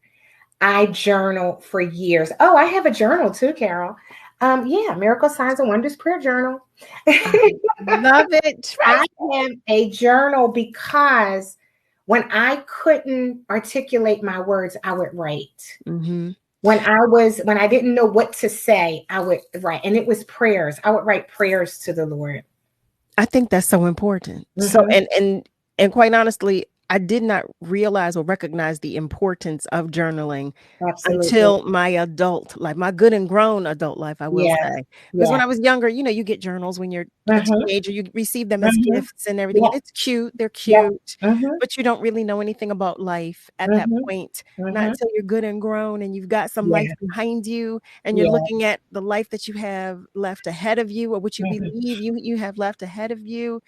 I journaled for years. Oh, I have a journal too, Carol. Miracle Signs and Wonders prayer journal. Love it. I have a journal because when I couldn't articulate my words, I would write. When I didn't know what to say, I would write. And it was prayers. I would write prayers to the Lord. I think that's so important. So, and quite honestly, I did not realize or recognize the importance of journaling until my adult life, my good and grown adult life, I will say. Because when I was younger, you get journals when you're a teenager, you receive them as gifts and everything. And it's cute. They're cute. But you don't really know anything about life at that point. Not until you're good and grown and you've got some life behind you and you're looking at the life that you have left ahead of you, or what you believe you have left ahead of you.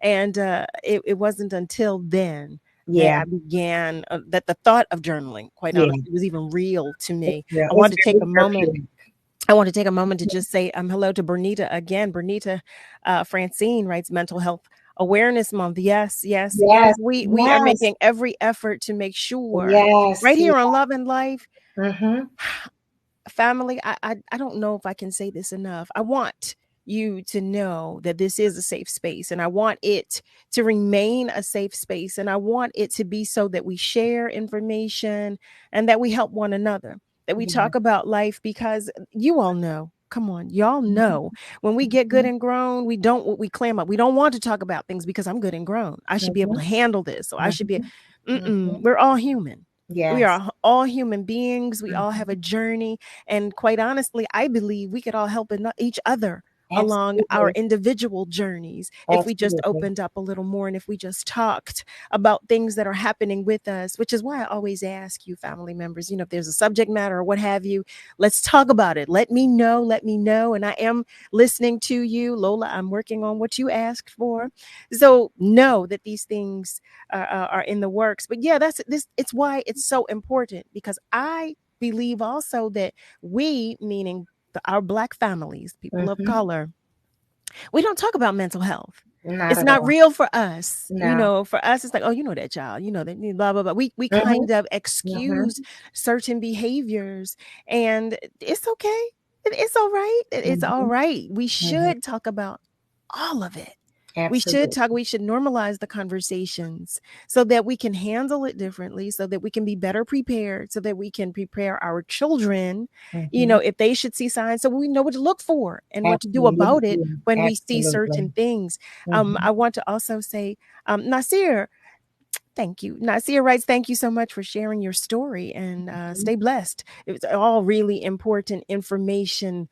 And it wasn't until then that I began, that the thought of journing, quite honestly, was even real to me. I want to take a moment to just say hello to Bernita again. Bernita Francine writes Mental Health Awareness Month. Yes. We are making every effort to make sure right here on Love and Life. Family, I don't know if I can say this enough. I want you to know that this is a safe space, and I want it to remain a safe space, and I want it to be so that we share information and that we help one another, that we talk about life, because you all know, come on, y'all know, when we get good and grown, we clam up. We don't want to talk about things because I'm good and grown. I should be able to handle this. So I should be, we're all human. We are all human beings. We all have a journey. And quite honestly, I believe we could all help each other along our individual journeys if we just opened up a little more, and if we just talked about things that are happening with us, which is why I always ask you, family members, if there's a subject matter or what have you, let's talk about it. Let me know. And I am listening to you, Lola. I'm working on what you asked for. So know that these things are in the works. But yeah, it's why it's so important, because I believe also that we, meaning our Black families, people of color, we don't talk about mental health. It's not real for us. For us, it's like, oh, that child, that blah, blah, blah. We kind of excuse certain behaviors, and it's okay. It's all right. It's all right. We should talk about all of it. We should normalize the conversations so that we can handle it differently, so that we can be better prepared, so that we can prepare our children, if they should see signs, so we know what to look for and what to do about it when we see certain things. I want to also say, Nasir, thank you. Nasir writes, thank you so much for sharing your story, and stay blessed. It's all really important information.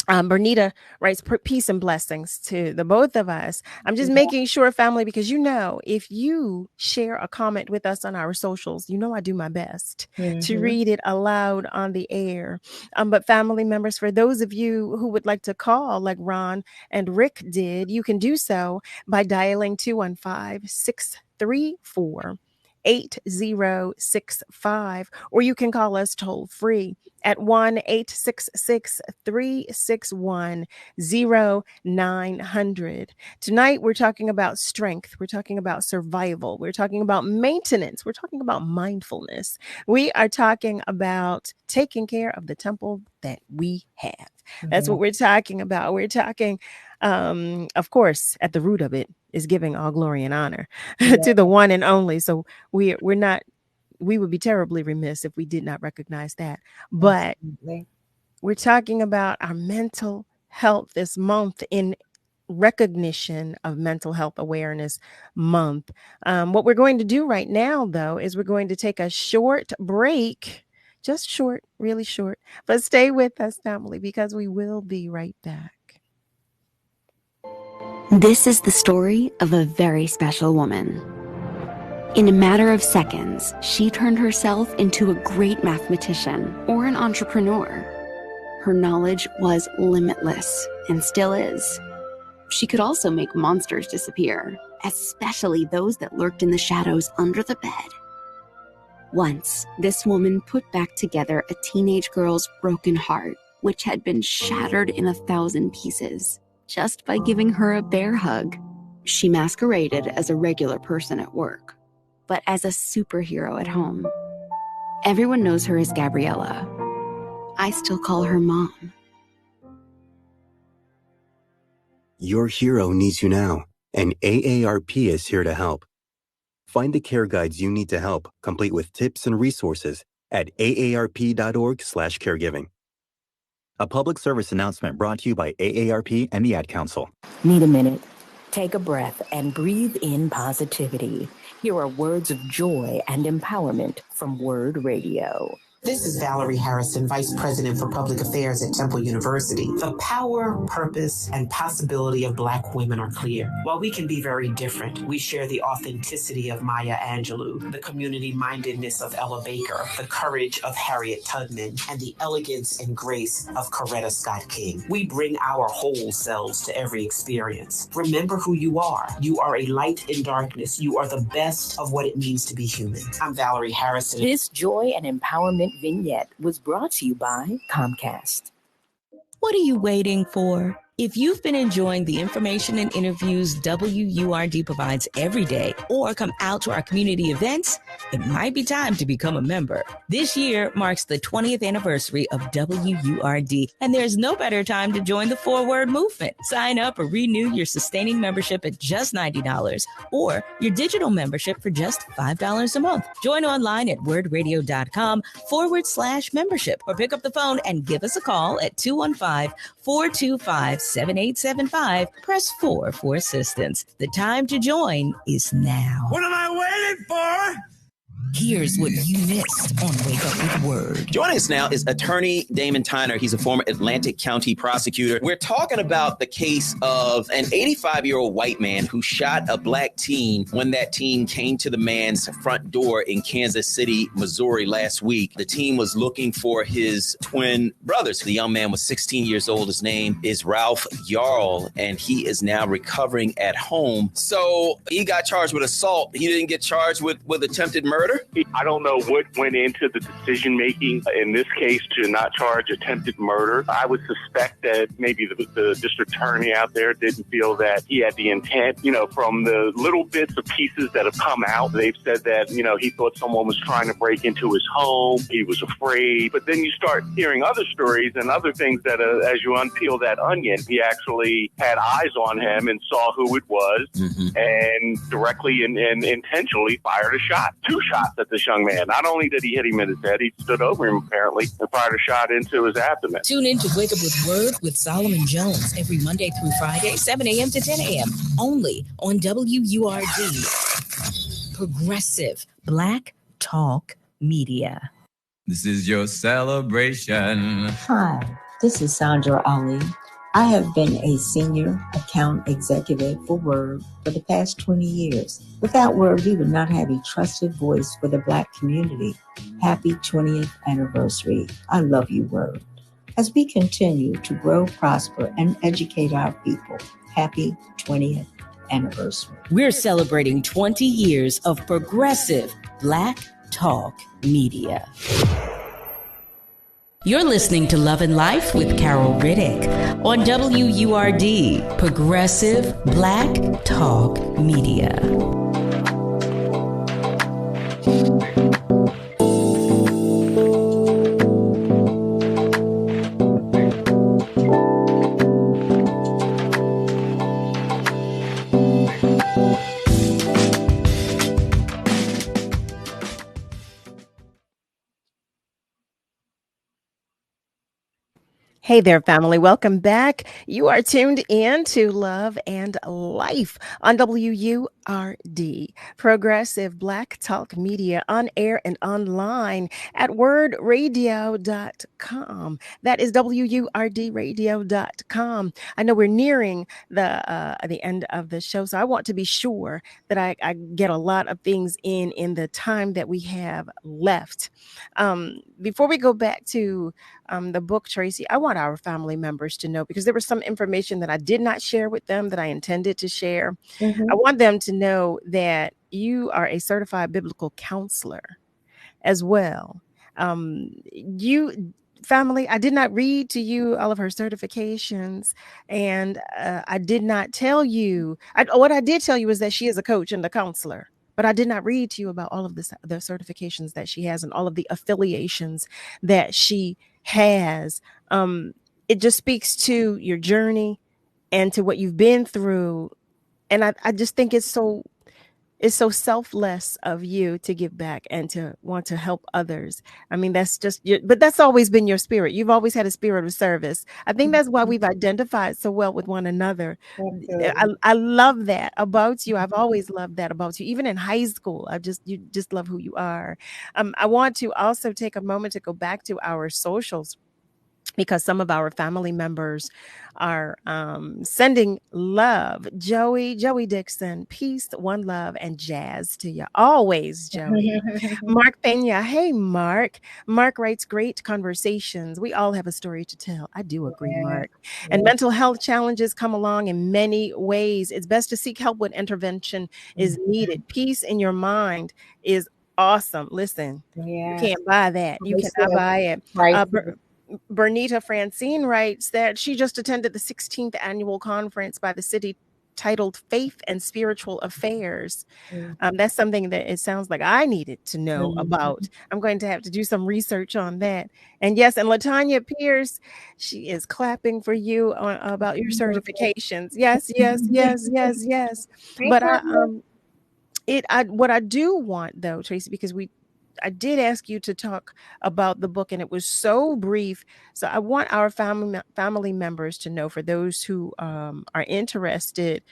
Bernita writes, peace and blessings to the both of us. I'm just making sure, family, because if you share a comment with us on our socials, I do my best to read it aloud on the air. But family members, for those of you who would like to call like Ron and Rick did, you can do so by dialing 215-634-8065, or you can call us toll free at 1-866-361-0900. Tonight, we're talking about strength. We're talking about survival. We're talking about maintenance. We're talking about mindfulness. We are talking about taking care of the temple that we have. That's what we're talking about. We're talking, of course, at the root of it is giving all glory and honor to the one and only. So we would be terribly remiss if we did not recognize that. But we're talking about our mental health this month in recognition of Mental Health Awareness Month. What we're going to do right now, though, is we're going to take a short break, just short, really short, but stay with us, family, because we will be right back. This is the story of a very special woman. In a matter of seconds, she turned herself into a great mathematician or an entrepreneur. Her knowledge was limitless and still is. She could also make monsters disappear, especially those that lurked in the shadows under the bed. Once, this woman put back together a teenage girl's broken heart, which had been shattered in 1,000 pieces, just by giving her a bear hug. She masqueraded as a regular person at work, but as a superhero at home. Everyone knows her as Gabriella. I still call her Mom. Your hero needs you now, and AARP is here to help. Find the care guides you need to help, complete with tips and resources at aarp.org/caregiving. A public service announcement brought to you by AARP and the Ad Council. Need a minute? Take a breath and breathe in positivity. Here are words of joy and empowerment from WURD Radio. This is Valerie Harrison, Vice President for Public Affairs at Temple University. The power, purpose, and possibility of Black women are clear. While we can be very different, we share the authenticity of Maya Angelou, the community-mindedness of Ella Baker, the courage of Harriet Tubman, and the elegance and grace of Coretta Scott King. We bring our whole selves to every experience. Remember who you are. You are a light in darkness. You are the best of what it means to be human. I'm Valerie Harrison. This joy and empowerment vignette was brought to you by Comcast. What are you waiting for? If you've been enjoying the information and interviews WURD provides every day or come out to our community events, it might be time to become a member. This year marks the 20th anniversary of WURD, and there's no better time to join the forward movement. Sign up or renew your sustaining membership at just $90 or your digital membership for just $5 a month. Join online at wordradio.com/membership or pick up the phone and give us a call at 215-425-7875. Press 4 for assistance. The time to join is now. What am I waiting for? Here's what you missed on Wake Up with WURD. Joining us now is attorney Damon Tyner. He's a former Atlantic County prosecutor. We're talking about the case of an 85-year-old white man who shot a black teen when that teen came to the man's front door in Kansas City, Missouri last week. The teen was looking for his twin brothers. The young man was 16 years old. His name is Ralph Yarl, and he is now recovering at home. So he got charged with assault. He didn't get charged with attempted murder. I don't know what went into the decision-making in this case to not charge attempted murder. I would suspect that maybe the district attorney out there didn't feel that he had the intent. From the little bits of pieces that have come out, they've said that, he thought someone was trying to break into his home. He was afraid. But then you start hearing other stories and other things that as you unpeel that onion, he actually had eyes on him and saw who it was and directly and intentionally fired a shot. 2 shots at this young man. Not only did he hit him in his head, he stood over him apparently and fired a shot into his abdomen. Tune in to Wake Up with WURD with Solomon Jones every Monday through Friday, 7 a.m. to 10 a.m. only on WURD. Progressive Black Talk Media. This is your celebration. Hi, This is Sandra Ali. I have been a senior account executive for WURD for the past 20 years. Without WURD, we would not have a trusted voice for the Black community. Happy 20th anniversary. I love you, WURD. As we continue to grow, prosper, and educate our people, happy 20th anniversary. We're celebrating 20 years of progressive Black Talk Media. You're listening to Love and Life with Carol Riddick on WURD, Progressive Black Talk Media. Hey there, family. Welcome back. You are tuned in to Love and Life on WURD, Progressive Black Talk Media, on air and online at wordradio.com. That is WURDradio.com. I know we're nearing the end of the show, so I want to be sure that I get a lot of things in the time that we have left. Before we go back to the book, Tracy, I want our family members to know, because there was some information that I did not share with them that I intended to share. I want them to know that you are a certified biblical counselor as well. Family, I did not read to you all of her certifications, and I did not tell you. What I did tell you is that she is a coach and a counselor. But I did not read to you about all of the certifications that she has and all of the affiliations that she has. It just speaks to your journey and to what you've been through. And I just think it's so selfless of you to give back and to want to help others. I mean, but that's always been your spirit. You've always had a spirit of service. I think that's why we've identified so well with one another. I love that about you. I've always loved that about you. Even in high school, you just love who you are. I want to also take a moment to go back to our socials, because some of our family members are sending love. Joey Dixon, peace, one love, and jazz to you. Always, Joey. Mark Pena. Hey, Mark. Mark writes, great conversations. We all have a story to tell. I do agree, Mark. And mental health challenges come along in many ways. It's best to seek help when intervention is needed. Peace in your mind is awesome. Listen, you can't buy that. You cannot buy it. Bernita Francine writes that she just attended the 16th annual conference by the city titled Faith and Spiritual Affairs. That's something that it sounds like I needed to know about. I'm going to have to do some research on that. And yes, and LaTanya Pierce, she is clapping for you about your certifications. Yes. But what I do want, though, Tracy, because I did ask you to talk about the book and it was so brief. So I want our family members to know, for those who are interested,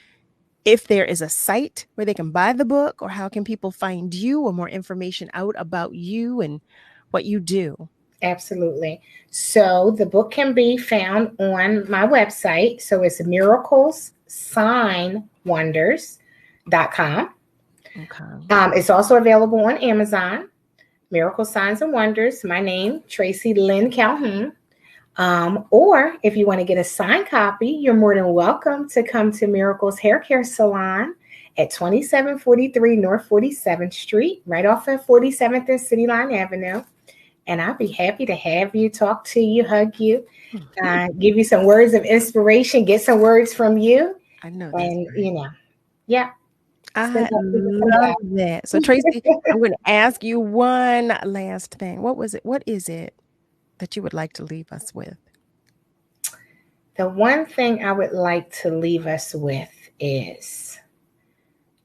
if there is a site where they can buy the book, or how can people find you or more information out about you and what you do? Absolutely. So the book can be found on my website. So it's miraclesignwonders.com. Okay. It's also available on Amazon. Miracle Signs and Wonders. My name, Tracey Lynn Calhoun. Or if you want to get a signed copy, you're more than welcome to come to Miracle's Hair Care Salon at 2743 North 47th Street, right off of 47th and City Line Avenue. And I'll be happy to have you, talk to you, hug you, give you some words of inspiration, get some words from you. I know. And, yeah. I love that. So, Tracy, I'm going to ask you one last thing. What is it that you would like to leave us with? The one thing I would like to leave us with is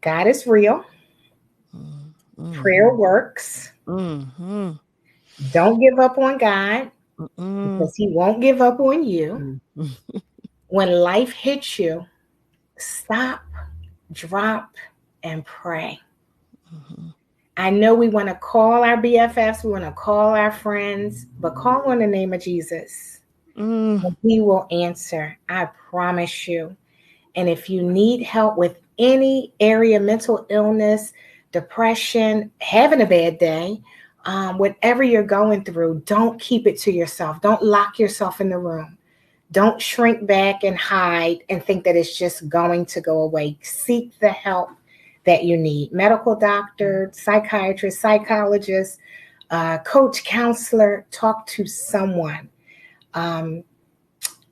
God is real. Prayer works. Don't give up on God, because he won't give up on you. When life hits you, stop, drop, and pray. I know we want to call our BFFs, we want to call our friends, but call on the name of Jesus. And he will answer. I promise you. And if you need help with any area, mental illness, depression, having a bad day, whatever you're going through, don't keep it to yourself. Don't lock yourself in the room. Don't shrink back and hide and think that it's just going to go away. Seek the help that you need. Medical doctor, psychiatrist, psychologist, coach, counselor, talk to someone.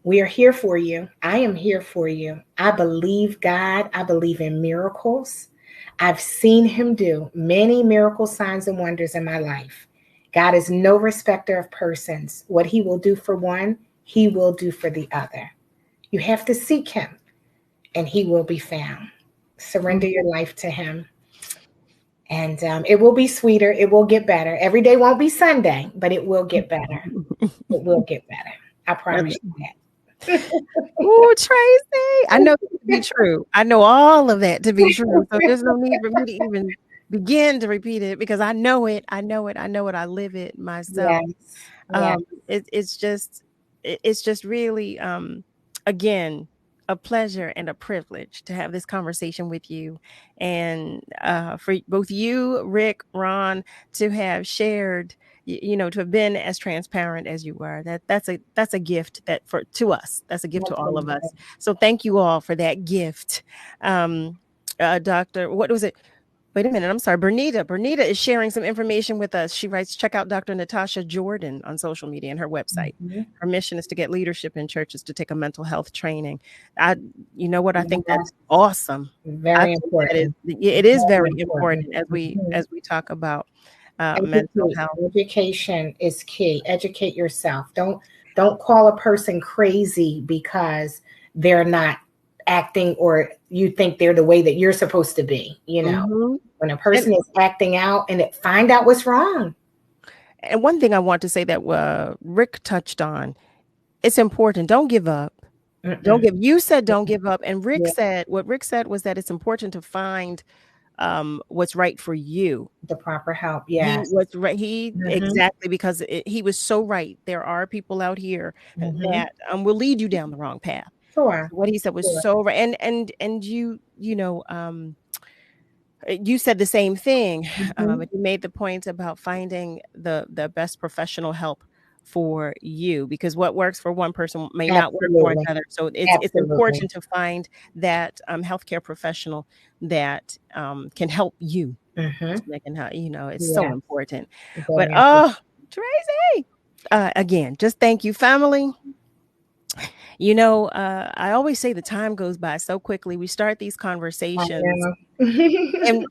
We are here for you. I am here for you. I believe God. I believe in miracles. I've seen him do many miracle signs and wonders in my life. God is no respecter of persons. What he will do for one, he will do for the other. You have to seek him and he will be found. Surrender your life to him. And it will be sweeter. It will get better. Every day won't be Sunday, but it will get better. It will get better. I promise you that. Oh, Tracy, I know it to be true. I know all of that to be true. So there's no need for me to even begin to repeat it because I know it. I live it myself. Yes. It's just really, again, a pleasure and a privilege to have this conversation with you, and for both you, Rick, Ron, to have shared, to have been as transparent as you were. That's a gift to us. That's a gift to all of us. So thank you all for that gift. Doctor, what was it? Wait a minute. I'm sorry. Bernita is sharing some information with us. She writes, check out Dr. Natasha Jordan on social media and her website. Her mission is to get leadership in churches to take a mental health training. You know what? I think that's awesome. Very important. It is very important as we talk about mental health. Education is key. Educate yourself. Don't call a person crazy because they're not acting or you think they're the way that you're supposed to be. When a person is acting out, and find out what's wrong. And one thing I want to say that Rick touched on, it's important. Don't give up. Don't give up. And Rick said was that it's important to find what's right for you. The proper help. Yes. Exactly, because he was so right. There are people out here that will lead you down the wrong path. Sure. What he said was so right. And you said the same thing. You made the point about finding the best professional help for you, because what works for one person may not work for another. So it's important to find that healthcare professional that can help you. That can help, it's so important. But Tracy, again, just thank you, family. I always say the time goes by so quickly. We start these conversations and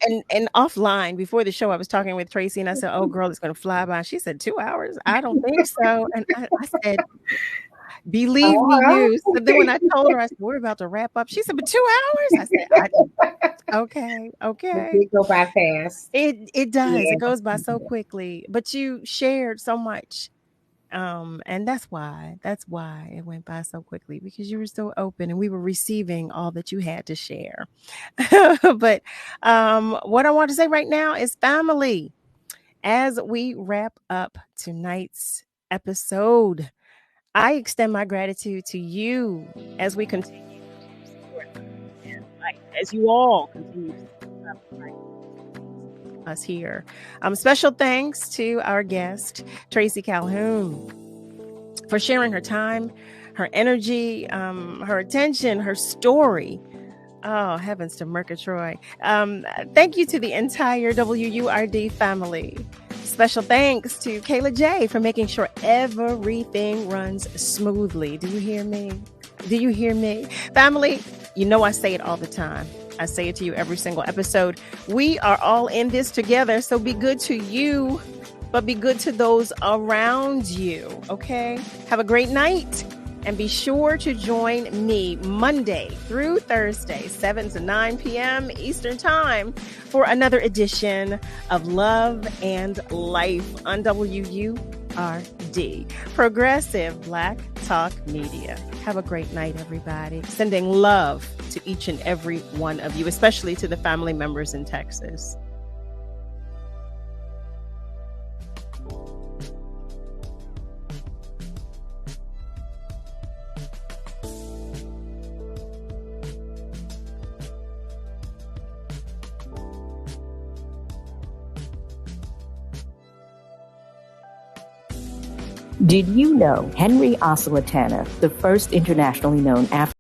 offline before the show, I was talking with Tracy and I said, oh girl, it's going to fly by. She said 2 hours. I don't think so. And I said, believe me, you. So then when I told her, I said, we're about to wrap up. She said, but 2 hours? I said, okay. It go by fast. It does. Yeah. It goes by so quickly, but you shared so much. And that's why it went by so quickly, because you were so open and we were receiving all that you had to share. But what I want to say right now is, family, as we wrap up tonight's episode, I extend my gratitude to you as we continue to support as you all continue to support us here. Special thanks to our guest, TRACEY Calhoun, for sharing her time, her energy, her attention, her story. Oh, heavens to Murgatroyd. Thank you to the entire WURD family. Special thanks to Kayla J for making sure everything runs smoothly. Do you hear me? Family, I say it all the time. I say it to you every single episode. We are all in this together. So be good to you, but be good to those around you. Okay? Have a great night. And be sure to join me Monday through Thursday, 7 to 9 p.m. Eastern Time, for another edition of Love and Life on WURD, Progressive Black Talk Media. Have a great night, everybody. Sending love to each and every one of you, especially to the family members in Texas. Did you know Henry Ossawa Tanner, the first internationally known African